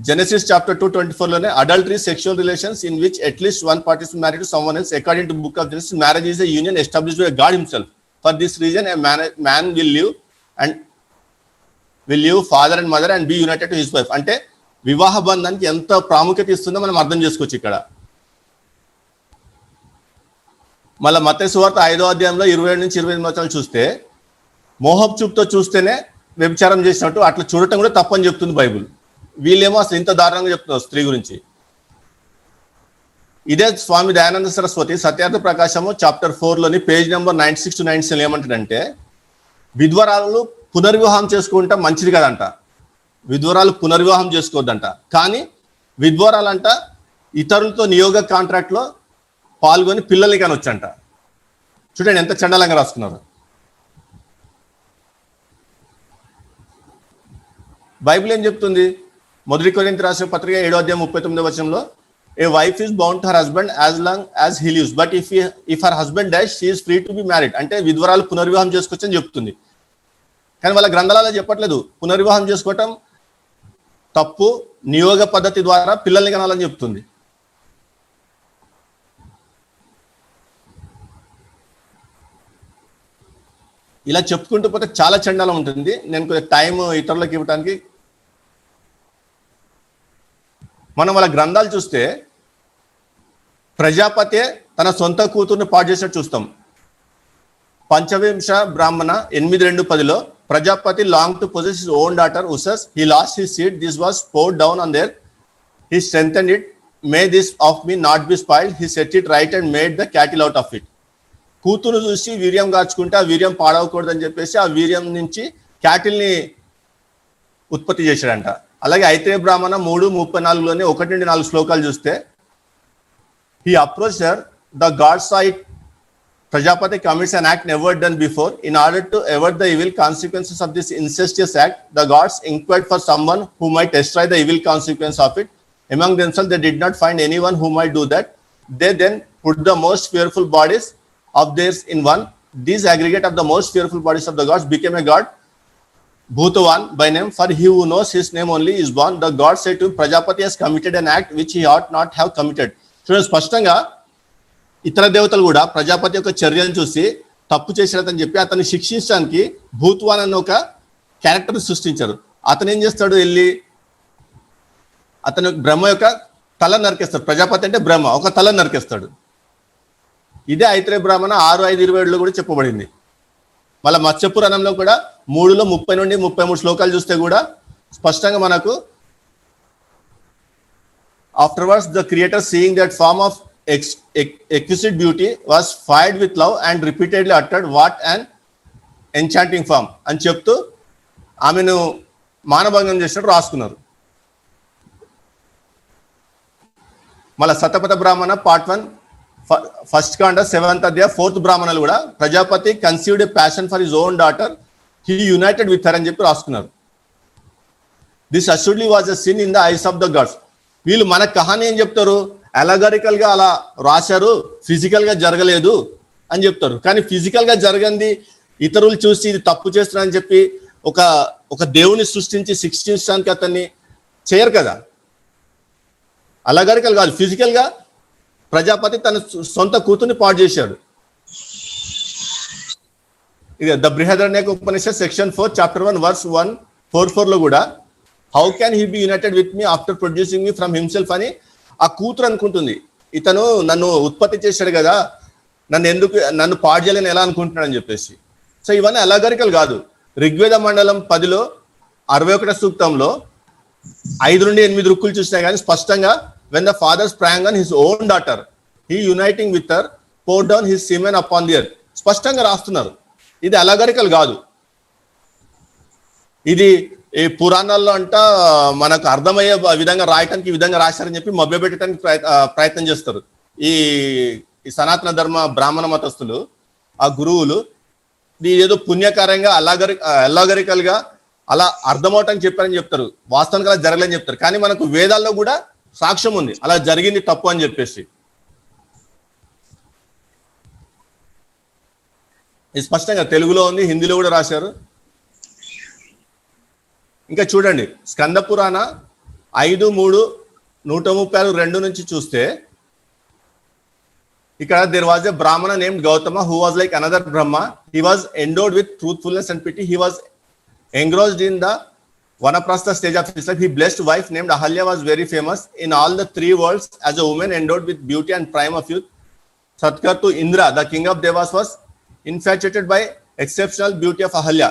S1: జెనసిస్ చాప్టర్ 2:24లోనే adultery sexual relations in which at least one party is married to someone else according to book of Genesis. Marriage is a union established by God himself. For this reason a man will leave father and mother and be united to his wife. అంటే వివాహ బంధానికి ఎంత ప్రాముఖ్యత ఇస్తుందో మనం అర్థం చేసుకోవచ్చు ఇక్కడ. మళ్ళీ మత్తయి సువార్త 5వ అధ్యాయంలో 27-28 చూస్తే మోహపు చూపుతో చూస్తేనే వ్యభిచారం చేసినట్టు అట్లా చూడటం కూడా తప్పని చెప్తుంది బైబుల్. వీళ్ళేమో అసలు ఇంత దారుణంగా చెప్తున్నారు స్త్రీ గురించి. ఇదే స్వామి దయానంద సరస్వతి సత్యార్థ ప్రకాశము చాప్టర్ 4లోని పేజ్ నెంబర్ 96-97 ఏమంటాడంటే, విధ్వరాలు పునర్వివాహం చేసుకుంటా మంచిది కదంట. విధ్వరాలు పునర్వివాహం చేసుకోవద్దంట. కానీ విధ్వరాలంట ఇతరులతో నియోగ కాంట్రాక్ట్ లో పాల్గొని పిల్లల్ని కానీ వచ్చంట. చూడండి ఎంత చండాలంగా రాసుకున్నారు. బైబిల్ ఏం చెప్తుంది? మొదటి కొరింథీ రాసిన పత్రిక 7వ అధ్యాయం 39 a wife is bound to her husband as long as he lives, but if her husband dies she is free to be married. అంటే విధ్వరాలు పునర్వివాహం చేసుకోవచ్చు అని చెప్తుంది. కానీ వాళ్ళ గ్రంథాలలో చెప్పట్లేదు పునర్వివాహం చేసుకోవటం తప్పు, నియోగ పద్ధతి ద్వారా పిల్లల్ని కనాలని చెప్తుంది. ఇలా చెప్పుకుంటూ పోతే చాలా చండాలం ఉంటుంది. నేను కొంచెం టైం ఇతరులకు ఇవ్వడానికి. మనం వాళ్ళ గ్రంథాలు చూస్తే ప్రజాపతే తన సొంత కూతుర్ని పాడు చేసినట్టు చూస్తాం. Panchavimsha Brahmana 8:2-10 Prajapati long to possess his own daughter Ushas. He lost his seed, this was poured down on there, he strengthened it, may this of me not be spoiled, he set it right and made the cattle out of it. కూతురు చూసి వీర్యం కాచుకుంటే ఆ వీర్యం పాడవకూడదు అని చెప్పేసి ఆ వీర్యం నుంచి క్యాటిల్ని ఉత్పత్తి చేశాడంట. అలాగే ఐతే బ్రాహ్మణ 3:34లోనే 1-4 శ్లోకాలు చూస్తే, he approached her, the God saw it, Prajapati commits an act never done before. In order to avert the evil consequences of this incestuous act, the gods inquired for someone who might destroy the evil consequence of it. Among themselves they did not find anyone who might do that. They then put the most fearful bodies of theirs in one. These aggregate of the most fearful bodies of the gods became a god, Bhutavan by name, for he who knows his name only is born. The god said to him, Prajapati has committed an act which he ought not have committed. చూడండి, స్పష్టంగా ఇతర దేవతలు కూడా ప్రజాపతి యొక్క చర్యను చూసి తప్పు చేసినని చెప్పి అతన్ని శిక్షించడానికి భూత్వాన్ అన్న ఒక క్యారెక్టర్ సృష్టించారు. అతను ఏం చేస్తాడు? వెళ్ళి అతను బ్రహ్మ యొక్క తల నరికేస్తాడు. ప్రజాపతి అంటే బ్రహ్మ, ఒక తల నరికేస్తాడు. ఇదే ఐత్రేయ బ్రాహ్మణ 6:5-27 కూడా చెప్పబడింది. మళ్ళీ మత్స్య పురాణంలో కూడా 3:30-33 శ్లోకాలు చూస్తే కూడా స్పష్టంగా మనకు afterwards the creator seeing that form of exquisite beauty was fired with love and repeatedly uttered, what an enchanting form అని చెప్తూ ఆమెను మానభంగం చేసినట్టు రాసుకున్నారు. మళ్ళీ సతపథ బ్రాహ్మణ పార్ట్ 1 ఫస్ట్ కాండ 7th అధ్యాయ 4th బ్రాహ్మణులు కూడా Prajapati conceived a passion for his own daughter, he united with her అని చెప్పి రాసుకున్నారు. This assuredly was a sin in the eyes of the gods. వీళ్ళు మన కహాని ఏం చెప్తారు? అలగారికల్ గా అలా రాశారు, ఫిజికల్ గా జరగలేదు అని చెప్తారు. కానీ ఫిజికల్ గా జరగంది ఇతరులు చూసి ఇది తప్పు చేస్తున్నారని చెప్పి ఒక దేవుని సృష్టించి శిక్షించడానికి అతన్ని చేయరు కదా. అలగారికల్ కాదు, ఫిజికల్ గా ప్రజాపతి తన సొంత కూతుర్ని పాడు చేశాడు. ఇది the Brihadaranyaka Upanishad section 4 chapter 1 verse 144 కూడా how can he be united with me after producing me from himself అని ఆ కూతురు అనుకుంటుంది. ఇతను నన్ను ఉత్పత్తి చేశాడు కదా, నన్ను పాడు చేయాలని ఎలా అనుకుంటున్నాడని చెప్పేసి. సో ఇవన్నీ అలగారికల్ కాదు. ఋగ్వేద మండలం 10లో 61వ సూక్తంలో 5-8 రుక్కులు చూసినా కానీ స్పష్టంగా when the father sprang on his own daughter, he uniting with her poured down his semen upon the earth. స్పష్టంగా రాస్తున్నారు. ఇది అలగారికల్ కాదు, ఇది ఈ పురాణాల్లో అంట మనకు అర్థమయ్యే విధంగా రాయటానికి ఈ విధంగా రాశారని చెప్పి మభ్యపెట్టడానికి ప్రయత్నం చేస్తారు ఈ ఈ సనాతన ధర్మ బ్రాహ్మణ మతస్థులు, ఆ గురువులు. ఇది ఏదో పుణ్యకారంగా అల్లాగరికల్ గా అలా అర్థమవటానికి చెప్పారని చెప్తారు, వాస్తవానికి అలా జరగలేని చెప్తారు. కానీ మనకు వేదాల్లో కూడా సాక్ష్యం ఉంది అలా జరిగింది తప్పు అని చెప్పేసి. ఇది స్పష్టంగా తెలుగులో ఉంది, హిందీలో కూడా రాశారు. ఇంకా చూడండి స్కంద పురాణ 5:3-136 నుంచి చూస్తే ఇక్కడ there was a Brahmana named Gautama who was like another Brahma. He was endowed with truthfulness and pity. He was engrossed in the Vanaprastha stage of his life. His blessed wife named Ahalya was very famous in all the three worlds as a woman endowed with beauty and prime of youth. Satkar to Indra, the king of Devas, was infatuated by exceptional beauty of Ahalya.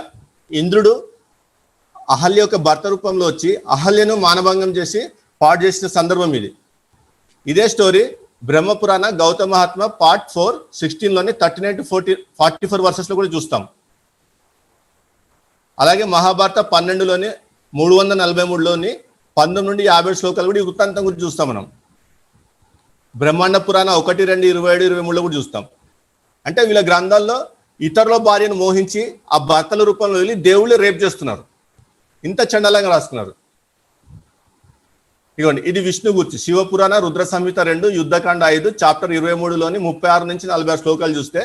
S1: ఇంద్రుడు అహల్య యొక్క భర్త రూపంలో వచ్చి అహల్యను మానభంగం చేసి పాడు చేసిన సందర్భం ఇది. ఇదే స్టోరీ బ్రహ్మపురాణ గౌతమ మహాత్మ పార్ట్ 4:16లోని 39-44 వర్సెస్ లో కూడా చూస్తాం. అలాగే మహాభారత 12లోని 343లోని 19-50 శ్లోకాలు కూడా ఈ వృత్తాంతం గురించి చూస్తాం మనం. బ్రహ్మాండ పురాణ 1, 2, 27, 23లో కూడా చూస్తాం. అంటే వీళ్ళ గ్రంథాల్లో ఇతరుల భార్యను మోహించి ఆ భర్తల రూపంలో వెళ్ళి దేవుళ్ళే రేప్ చేస్తున్నారు. ఇంత చండాలంగా రాస్తున్నారు. ఇదిగోండి ఇది విష్ణు గురించి శివపురాణ రుద్ర సంహిత 2 యుద్ధకాండ 5 చాప్టర్ 23లోని 36-46 శ్లోకాలు చూస్తే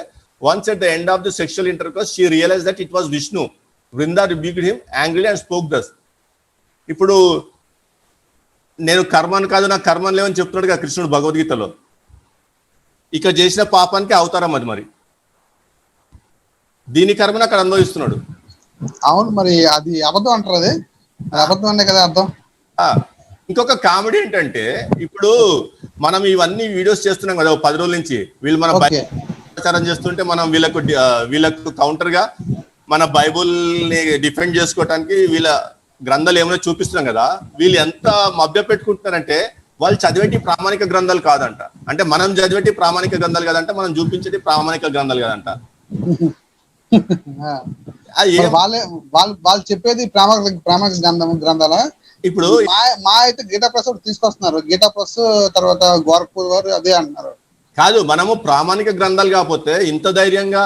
S1: once at the end of the sexual intercourse she realize that it was Vishnu. Vrinda rebuked him angry and spoke thus. ఇప్పుడు నేను కర్మను కాదు నాకు కర్మను లేవని చెప్తున్నాడు కదా కృష్ణుడు భగవద్గీతలో. ఇక చేసిన పాపానికి అవతారం అది. మరి దీని కర్మను అక్కడ అనుభవిస్తున్నాడు.
S2: అవును, మరి అది అబద్ధం అంటారు. అది అబద్ధం అనే కదా అర్థం.
S1: ఇంకొక కామెడీ ఏంటంటే ఇప్పుడు మనం ఇవన్నీ వీడియోస్ చేస్తున్నాం కదా 10 రోజుల నుంచి. వీళ్ళు మన ప్రచారం చేస్తుంటే మనం వీళ్ళకు కౌంటర్ గా మన బైబుల్ ని డిఫెండ్ చేసుకోవటానికి వీళ్ళ గ్రంథాలు ఏమైనా చూపిస్తున్నాం కదా. వీళ్ళు ఎంత మభ్య పెట్టుకుంటున్నారంటే వాళ్ళు చదివేటి ప్రామాణిక గ్రంథాలు కాదంట. అంటే మనం చదివేటి ప్రామాణిక గ్రంథాలు కాదంట, మనం చూపించేటి ప్రామాణిక గ్రంథాలు కాదంట.
S2: వాళ్ళు చెప్పేది ప్రామాణిక గ్రంథాల. ఇప్పుడు మా అయితే గీతా ప్రెస్ తీసుకొస్తున్నారు. గీతా ప్రెస్ తర్వాత గోరఖ్పూర్ వారు అదే అంటున్నారు.
S1: కాదు, మనము ప్రామాణిక గ్రంథాలు కాకపోతే ఇంత ధైర్యంగా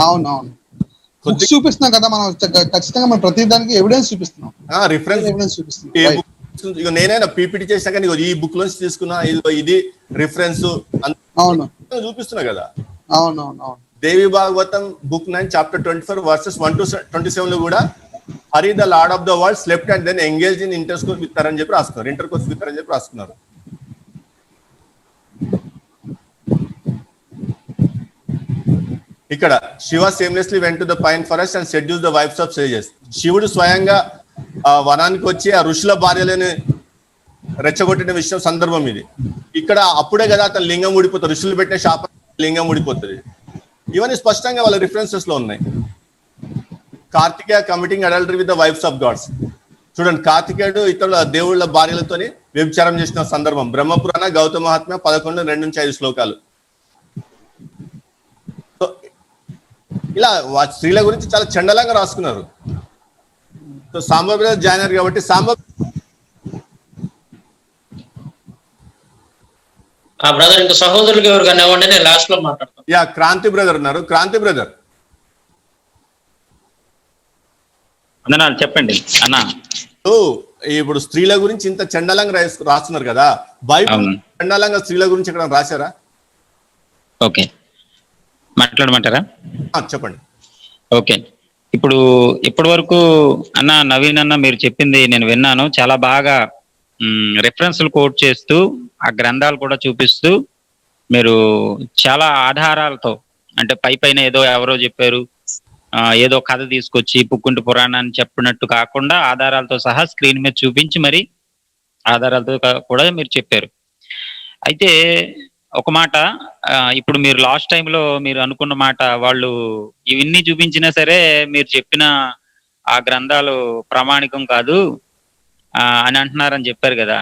S2: అవునవును చూపిస్తున్నాం కదా మనం. ఖచ్చితంగా మనం ప్రతి దానికి ఎవిడెన్స్ చూపిస్తున్నాం, ఎవిడెన్స్ చూపిస్తున్నాం.
S1: నేనైనా పీపీటీ చేసినా కానీ ఈ బుక్ నుంచి తీసుకున్నా, ఇది రిఫరెన్స్
S2: అవును
S1: చూపిస్తున్నా కదా.
S2: అవునవును.
S1: Devi Bhagavatam book 9 chapter 24 verses 1-27 లో కూడా Hari the lord of the world slept and then engage in intercourse with అని చెప్పి రాస్తున్నారు. ఇంటర్కోర్స్ విత్ అని చెప్పి రాస్తున్నారు. ఇక్కడ Shiva shamelessly went to the pine forest and seduce the wives of sages. శివుడు స్వయంగా వనానికి వచ్చి ఆ ఋషుల భార్యలని రెచ్చగొట్టిన విషయం సందర్భం ఇది. ఇక్కడ అప్పుడే కదా అతను లింగం ఊడిపోతుంది, ఋషులు పెట్టిన శాపం లింగం ఊడిపోతుంది. ఇవన్నీ స్పష్టంగా వాళ్ళ రిఫరెన్సెస్ లో ఉన్నాయి. Kartikeya committing adultery with the wives of gods. చూడండి, కార్తికేయుడు ఇతరుల దేవుళ్ళ భార్యలతోని వ్యభిచారం చేసిన సందర్భం. బ్రహ్మపురాణ గౌతమ మహాత్మ 11:2-5 శ్లోకాలు. ఇలా స్త్రీల గురించి చాలా చండలంగా రాసుకున్నారు. సాంబ జాయిన్ అయ్యారు కాబట్టి
S3: బ్రదర్ ఇంకా సహోదరులకు ఎవరికైనా ఇవ్వండి, నేను లాస్ట్ లో మాట్లాడతాను.
S1: క్రాంతి బ్రదర్ ఉన్నారు. క్రాంతి బ్రదర్
S4: అందనాలు చెప్పండి అన్న.
S1: ఇప్పుడు స్త్రీల గురించి ఇంత చండాలంగా రాస్తున్నారు కదా, బైబిల్ చండాలంగా స్త్రీల గురించి ఎక్కడ రాశారా?
S4: ఓకే, మాట్లాడమంటారా?
S1: చెప్పండి.
S4: ఓకే, ఇప్పుడు ఇప్పటి వరకు అన్న నవీన్ అన్న మీరు చెప్పింది నేను విన్నాను. చాలా బాగా రెఫరెన్స్లు కోట్ చేస్తూ ఆ గ్రంథాలు కూడా చూపిస్తూ మీరు చాలా ఆధారాలతో, అంటే పైన ఏదో ఎవరో చెప్పారు, ఏదో కథ తీసుకొచ్చి పుక్కుంటి పురాణాన్ని చెప్పినట్టు కాకుండా ఆధారాలతో సహా స్క్రీన్ మీద చూపించి మరి ఆధారాలతో కూడా మీరు చెప్పారు. అయితే ఒక మాట, ఇప్పుడు మీరు లాస్ట్ టైంలో మీరు అనుకున్న మాట, వాళ్ళు ఇవన్నీ చూపించినా సరే మీరు చెప్పిన ఆ గ్రంథాలు ప్రామాణికం కాదు అని అంటున్నారని చెప్పారు కదా.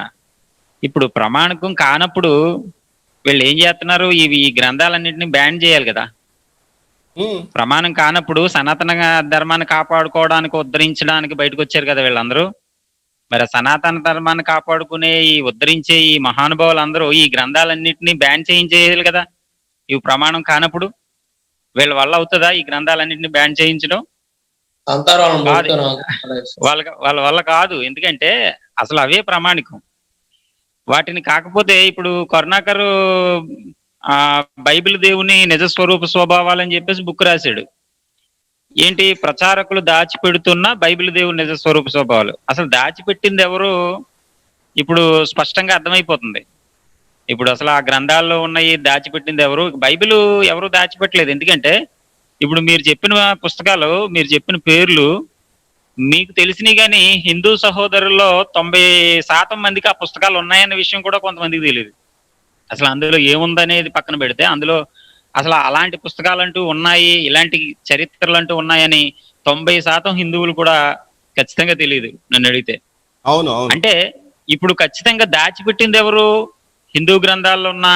S4: ఇప్పుడు ప్రామాణికం కానప్పుడు వీళ్ళు ఏం చేస్తున్నారు? ఈ గ్రంథాలన్నింటినీ బ్యాన్ చేయాలి కదా.
S1: ఉమ్,
S4: ప్రమాణం కానప్పుడు సనాతన ధర్మాన్ని కాపాడుకోవడానికి ఉద్ధరించడానికి బయటకు వచ్చారు కదా వీళ్ళందరూ. మరి ఆ సనాతన ధర్మాన్ని కాపాడుకునే ఈ ఉద్ధరించే ఈ మహానుభావులందరూ ఈ గ్రంథాలన్నింటినీ బ్యాన్ చేయించేయాలి కదా. ఇవి ప్రమాణం కానప్పుడు వీళ్ళ వల్ల అవుతుందా ఈ గ్రంథాలన్నింటినీ బ్యాన్ చేయించడం?
S3: అంటారు వాళ్ళని
S4: కాదు,
S3: పట్టుకొని.
S4: వాళ్ళ వల్ల కాదు. ఎందుకంటే అసలు అవే ప్రామాణికం. వాటిని కాకపోతే ఇప్పుడు కరుణాకర్ ఆ బైబిల్ దేవుని నిజ స్వరూప స్వభావాలని చెప్పేసి బుక్ రాశాడు. ఏంటి, ప్రచారకులు దాచిపెడుతున్న బైబిల్ దేవుని నిజ స్వరూప స్వభావాలు. అసలు దాచిపెట్టింది ఎవరు ఇప్పుడు స్పష్టంగా అర్థమైపోతుంది. ఇప్పుడు అసలు ఆ గ్రంథాల్లో ఉన్నాయి దాచిపెట్టింది ఎవరు? బైబిల్ ఎవరు దాచిపెట్టలేదు. ఎందుకంటే ఇప్పుడు మీరు చెప్పిన పుస్తకాలు, మీరు చెప్పిన పేర్లు మీకు తెలిసినవి, కానీ హిందూ సహోదరుల్లో 90% మందికి ఆ పుస్తకాలు ఉన్నాయన్న విషయం కూడా కొంతమందికి తెలియదు. అసలు అందులో ఏముందనేది పక్కన పెడితే, అందులో అసలు అలాంటి పుస్తకాలు అంటూ ఉన్నాయి, ఇలాంటి చరిత్రలు అంటూ ఉన్నాయని 90% హిందువులు కూడా ఖచ్చితంగా తెలియదు నన్ను అడిగితే.
S1: అవును అవును.
S4: అంటే ఇప్పుడు ఖచ్చితంగా దాచిపెట్టింది ఎవరు? హిందూ గ్రంథాల్లో ఉన్న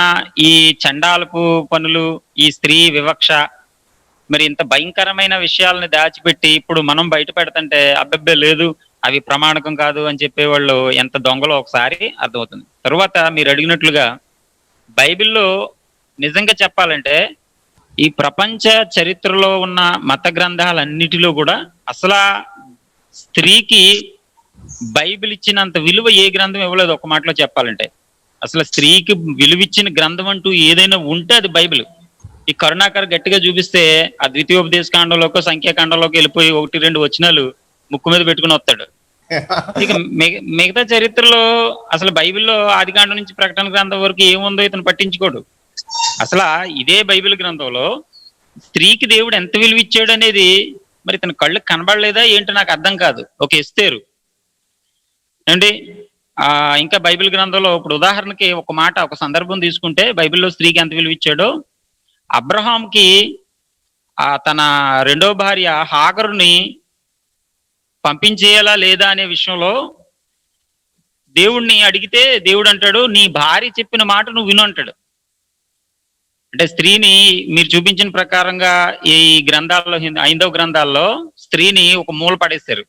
S4: ఈ చండాలపు పనులు, ఈ స్త్రీ వివక్ష, మరి ఇంత భయంకరమైన విషయాలని దాచిపెట్టి ఇప్పుడు మనం బయట పెడతంటే అబ్బబ్బే లేదు అవి ప్రమాణకం కాదు అని చెప్పేవాళ్ళు ఎంత దొంగలో ఒకసారి అర్థమవుతుంది. తరువాత మీరు అడిగినట్లుగా బైబిల్లో నిజంగా చెప్పాలంటే ఈ ప్రపంచ చరిత్రలో ఉన్న మత గ్రంథాలన్నిటిలో కూడా అసలు స్త్రీకి బైబిల్ ఇచ్చినంత విలువ ఏ గ్రంథం ఇవ్వలేదు. ఒక మాటలో చెప్పాలంటే అసలు స్త్రీకి విలువిచ్చిన గ్రంథం అంటూ ఏదైనా ఉంటే అది బైబిల్. ఈ కరుణాకర్ గట్టిగా చూపిస్తే ఆ ద్వితీయోపదేశ కాండంలోకి సంఖ్యాకాండంలోకి వెళ్ళిపోయి 1-2 వచనాలు ముక్కు మీద పెట్టుకుని వస్తాడు. ఇక మిగతా చరిత్రలో అసలు బైబిల్లో ఆదికాండం నుంచి ప్రకటన గ్రంథం వరకు ఏముందో ఇతను పట్టించుకోడు. అసలు ఇదే బైబిల్ గ్రంథంలో స్త్రీకి దేవుడు ఎంత విలువ ఇచ్చాడు అనేది మరి ఇతను కళ్ళకి కనబడలేదా ఏంటో నాకు అర్థం కాదు. ఒక ఎస్తేరు అండి, ఇంకా బైబిల్ గ్రంథంలో ఇప్పుడు ఉదాహరణకి ఒక మాట, ఒక సందర్భం తీసుకుంటే బైబిల్లో స్త్రీకి ఎంత విలువ ఇచ్చాడో, అబ్రహాంకి తన రెండో భార్య హాగరుని పంపించేయాలా లేదా అనే విషయంలో దేవుణ్ణి అడిగితే దేవుడు అంటాడు, నీ భార్య చెప్పిన మాట నువ్వు విను అంటాడు. అంటే స్త్రీని మీరు చూపించిన ప్రకారంగా ఈ గ్రంథాల్లో, ఐదవ గ్రంథాల్లో స్త్రీని ఒక మూల పడేశారు.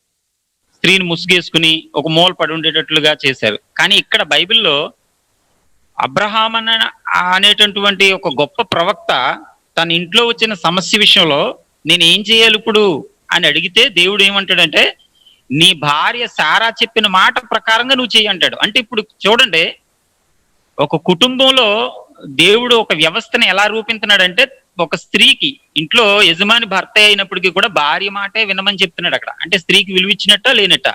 S4: స్త్రీని ముసుగేసుకుని ఒక మూల పడి ఉండేటట్లుగా చేశారు. కానీ ఇక్కడ బైబిల్లో అబ్రహాం అనేటటువంటి ఒక గొప్ప ప్రవక్త తన ఇంట్లో వచ్చిన సమస్య విషయంలో నేను ఏం చేయాలి ఇప్పుడు అని అడిగితే దేవుడు ఏమంటాడంటే, నీ భార్య సారా చెప్పిన మాట ప్రకారంగా నువ్వు చెయ్యి అంటాడు. అంటే ఇప్పుడు చూడండి, ఒక కుటుంబంలో దేవుడు ఒక వ్యవస్థను ఎలా రూపించున్నాడంటే, ఒక స్త్రీకి ఇంట్లో యజమాని భర్త అయినప్పటికీ కూడా భార్య మాటే వినమని చెప్తున్నాడు అక్కడ. అంటే స్త్రీకి విలువిచ్చినట్ట లేనట్ట?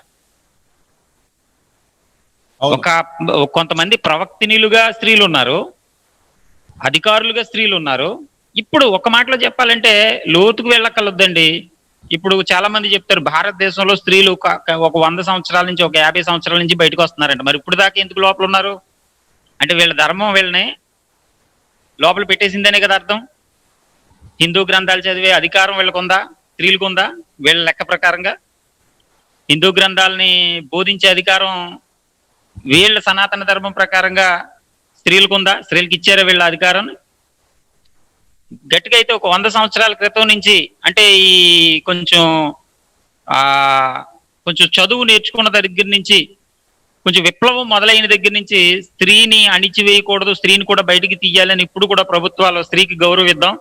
S4: ఒక కొంతమంది ప్రవక్తినిలుగా స్త్రీలు ఉన్నారు, అధికారులుగా స్త్రీలు ఉన్నారు. ఇప్పుడు ఒక మాటలో చెప్పాలంటే లోతుకు వెళ్ళక్కర్లొద్దండి. ఇప్పుడు చాలా మంది చెప్తారు భారతదేశంలో స్త్రీలు ఒక 100 సంవత్సరాల నుంచి, ఒక 50 సంవత్సరాల నుంచి బయటకు వస్తున్నారంట. మరి ఇప్పుడు దాకా ఎందుకు లోపల ఉన్నారు? అంటే వీళ్ళ ధర్మం వీళ్ళని లోపల పెట్టేసిందనే కదా అర్థం. హిందూ గ్రంథాలు చదివే అధికారం వీళ్ళకుందా? స్త్రీలకు ఉందా? వీళ్ళ లెక్క ప్రకారంగా హిందూ గ్రంథాలని బోధించే అధికారం వీళ్ళ సనాతన ధర్మం ప్రకారంగా స్త్రీలకు ఉందా? స్త్రీలకు ఇచ్చారా వీళ్ళ అధికారం? గట్టిగా అయితే ఒక 100 సంవత్సరాల క్రితం నుంచి, అంటే ఈ కొంచెం చదువు నేర్చుకున్న దగ్గర నుంచి, కొంచెం విప్లవం మొదలైన దగ్గర నుంచి స్త్రీని అణిచివేయకూడదు, స్త్రీని కూడా బయటికి తీయాలని ఇప్పుడు కూడా ప్రభుత్వాలు స్త్రీకి గౌరవిద్దాం,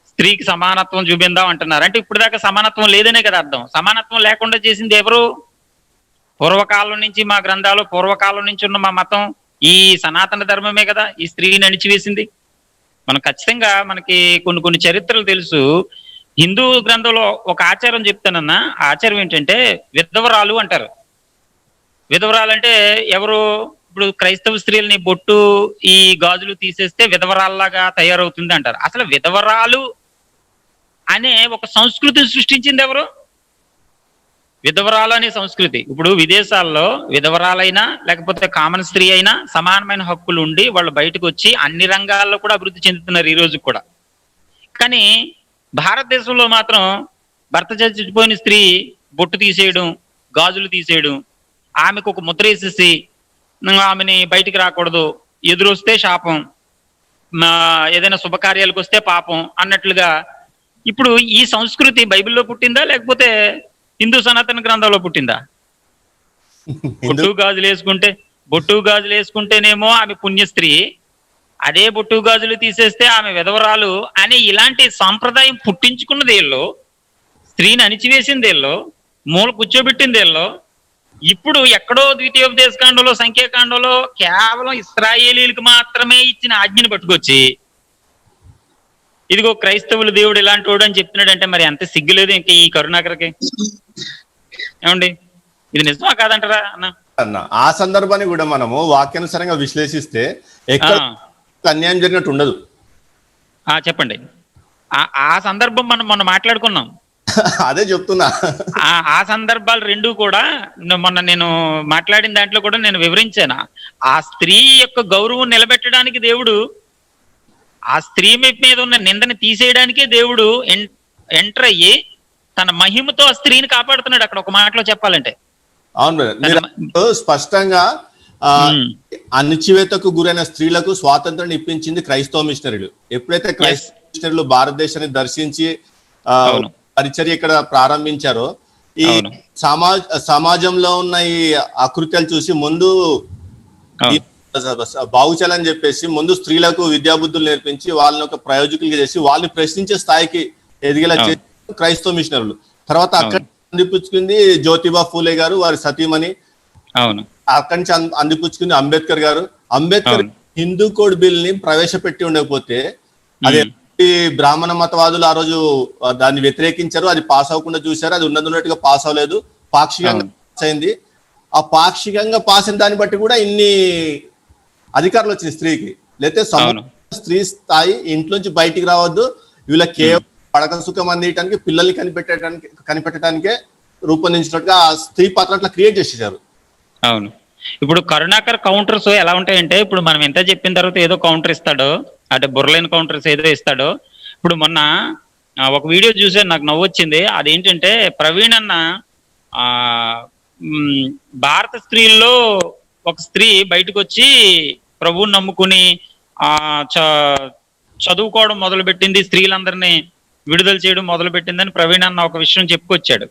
S4: స్త్రీకి సమానత్వం చూపిందాం అంటున్నారు. అంటే ఇప్పుడు దాకా సమానత్వం లేదనే కదా అర్థం. సమానత్వం లేకుండా చేసింది ఎవరు? పూర్వకాలం నుంచి మా గ్రంథాలు, పూర్వకాలం నుంచి ఉన్న మా మతం, ఈ సనాతన ధర్మమే కదా ఈ స్త్రీని అణిచివేసింది. మనం ఖచ్చితంగా మనకి కొన్ని చరిత్రలు తెలుసు. హిందూ గ్రంథంలో ఒక ఆచారం చెప్తానన్నా, ఆ ఆచారం ఏంటంటే విధవరాలు అంటారు. విధవరాలు అంటే ఎవరు? ఇప్పుడు క్రైస్తవ స్త్రీలని బొట్టు ఈ గాజులు తీసేస్తే విధవరాల్లాగా తయారవుతుంది అంటారు. అసలు విధవరాలు అనే ఒక సంస్కృతిని సృష్టించింది ఎవరు? విధవరాలు అనే సంస్కృతి. ఇప్పుడు విదేశాల్లో విధవరాలైనా లేకపోతే కామన్ స్త్రీ అయినా సమానమైన హక్కులు ఉండి వాళ్ళు బయటకు వచ్చి అన్ని రంగాల్లో కూడా అభివృద్ధి చెందుతున్నారు ఈ రోజు కూడా. కానీ భారతదేశంలో మాత్రం భర్త చచ్చిపోయిన స్త్రీ బొట్టు తీసేయడం, గాజులు తీసేయడం, ఆమెకు ఒక ముద్ర వేసేసి ఆమెని బయటికి రాకూడదు, ఎదురొస్తే శాపం, ఏదైనా శుభకార్యాలకు వస్తే పాపం అన్నట్లుగా ఇప్పుడు ఈ సంస్కృతి బైబిల్లో పుట్టిందా లేకపోతే హిందూ సనాతన గ్రంథంలో పుట్టిందా? బొట్టు గాజులు వేసుకుంటేనేమో ఆమె పుణ్య స్త్రీ, అదే బొట్టు గాజులు తీసేస్తే ఆమె విధవరాలు అని ఇలాంటి సాంప్రదాయం పుట్టించుకున్నది వీళ్ళు, స్త్రీని అణిచివేసింది వీళ్ళు, మూల కూర్చోబెట్టింది వీళ్ళు. ఇప్పుడు ఎక్కడో ద్వితీయోపదేశకాండంలో సంఖ్యాకాండంలో కేవలం ఇశ్రాయేలీలకు మాత్రమే ఇచ్చిన ఆజ్ఞను పట్టుకొచ్చి ఇదిగో క్రైస్తవులు దేవుడు ఇలాంటి వాడు అని చెప్తున్నాడంటే మరి ఎంత సిగ్గులేదు ఇంకా ఈ కరుణాకర్కి. ఏమండి, ఇది నిజమా కాదంటారా అన్న?
S1: ఆ సందర్భాన్ని కూడా మనము వాక్యానుసారంగా విశ్లేషిస్తే ఎక్కడ అన్యాయం జరిగినట్టు ఉండదు.
S4: చెప్పండి. ఆ సందర్భం మనం మొన్న మాట్లాడుకున్నాం.
S1: అదే చెప్తున్నా.
S4: ఆ సందర్భాలు రెండు కూడా మొన్న నేను మాట్లాడిన దాంట్లో కూడా నేను వివరించాను. ఆ స్త్రీ యొక్క గౌరవం నిలబెట్టడానికి దేవుడు, ఆ స్త్రీ మీద ఉన్న నిందని తీసేయడానికే దేవుడు ఎంటర్ అయ్యి తన మహిమతో ఆ స్త్రీని కాపాడుతున్నాడు అక్కడ, ఒక మాటలో చెప్పాలంటే.
S1: అవును, మీరు స్పష్టంగా అణచివేతకు గురైన స్త్రీలకు స్వాతంత్రం ఇప్పించింది క్రైస్తవ మిషనరీలు. ఎప్పుడైతే క్రైస్తవ మిషనరీలు భారతదేశాన్ని దర్శించి పరిచర్య ఇక్కడ ప్రారంభించారో, ఈ సమాజంలో ఉన్న ఈ అకృత్యాలు చూసి ముందు బాగు చేయాలని చెప్పేసి ముందు స్త్రీలకు విద్యాబుద్ధులు నేర్పించి వాళ్ళని ఒక ప్రయోజకులుగా చేసి వాళ్ళని ప్రశ్నించే స్థాయికి ఎదిగేలా చేసి క్రైస్తవ మిషనరీలు. తర్వాత అక్కడ అందిపుచ్చుకుంది జ్యోతిబా ఫూలే గారు, వారి సతీమణి. అక్కడి నుంచి అందిపుచ్చుకుంది అంబేద్కర్ గారు. అంబేద్కర్ హిందూ కోడ్ బిల్ ని ప్రవేశపెట్టి ఉండకపోతే అది బ్రాహ్మణ మతవాదులు ఆ రోజు దాన్ని వ్యతిరేకించారు, అది పాస్ అవ్వకుండా చూశారు. అది ఉన్నట్టుగా పాస్ అవ్వలేదు, పాక్షికంగా పాస్ అయింది. ఆ పాక్షికంగా పాస్ అయిన దాన్ని బట్టి కూడా ఇన్ని అధికారులు వచ్చింది స్త్రీకి. లేకపోతే స్త్రీ స్థాయి ఇంట్లోంచి బయటికి రావద్దు, వీళ్ళ కేవలం పడక సుఖం అందించడానికి, పిల్లల్ని కనిపెట్టడానికే రూపొందించినట్టుగా ఆ స్త్రీ పాత్ర అట్లా క్రియేట్ చేసేసారు.
S4: అవును. ఇప్పుడు కరుణాకర్ కౌంటర్స్ ఎలా ఉంటాయంటే, ఇప్పుడు మనం ఎంత చెప్పిన తర్వాత ఏదో కౌంటర్ ఇస్తాడో, అంటే బుర్రలేని కౌంటర్స్ ఏదో ఇస్తాడో. ఇప్పుడు మొన్న ఒక వీడియో చూసాను, నాకు నవ్వు వచ్చింది. అదేంటంటే ప్రవీణ్ అన్న భారత స్త్రీల్లో ఒక స్త్రీ బయటకు వచ్చి ప్రభువుని నమ్ముకుని చదువుకోవడం మొదలుపెట్టింది, స్త్రీలందరినీ విడుదల చేయడం మొదలు పెట్టిందని ప్రవీణ్ అన్న ఒక విషయం చెప్పుకొచ్చాడు.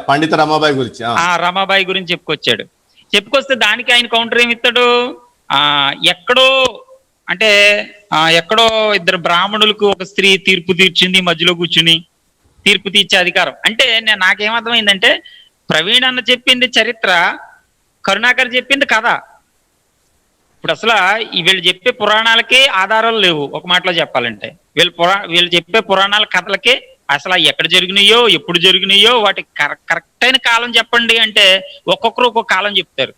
S1: పండిత రమాబాయి గురించి
S4: రమాబాయి గురించి చెప్పుకొచ్చాడు. చెప్పుకొస్తే దానికి ఆయన కౌంటర్ ఏమి ఇస్తాడు, ఎక్కడో ఇద్దరు బ్రాహ్మణులకు ఒక స్త్రీ తీర్పు తీర్చింది, మధ్యలో కూర్చుని తీర్పు తీర్చే అధికారం. అంటే నాకేమర్థమైందంటే ప్రవీణ్ అన్న చెప్పింది చరిత్ర, కరుణాకర్ చెప్పింది కథ. ఇప్పుడు అసలు వీళ్ళు చెప్పే పురాణాలకే ఆధారాలు లేవు. ఒక మాటలో చెప్పాలంటే వీళ్ళు చెప్పే పురాణాల కథలకే అసలు ఎక్కడ జరిగినాయో, ఎప్పుడు జరిగినాయో, వాటి కరెక్ట్ అయిన కాలం చెప్పండి అంటే ఒక్కొక్కరు ఒక్కొక్క కాలం చెప్తారు.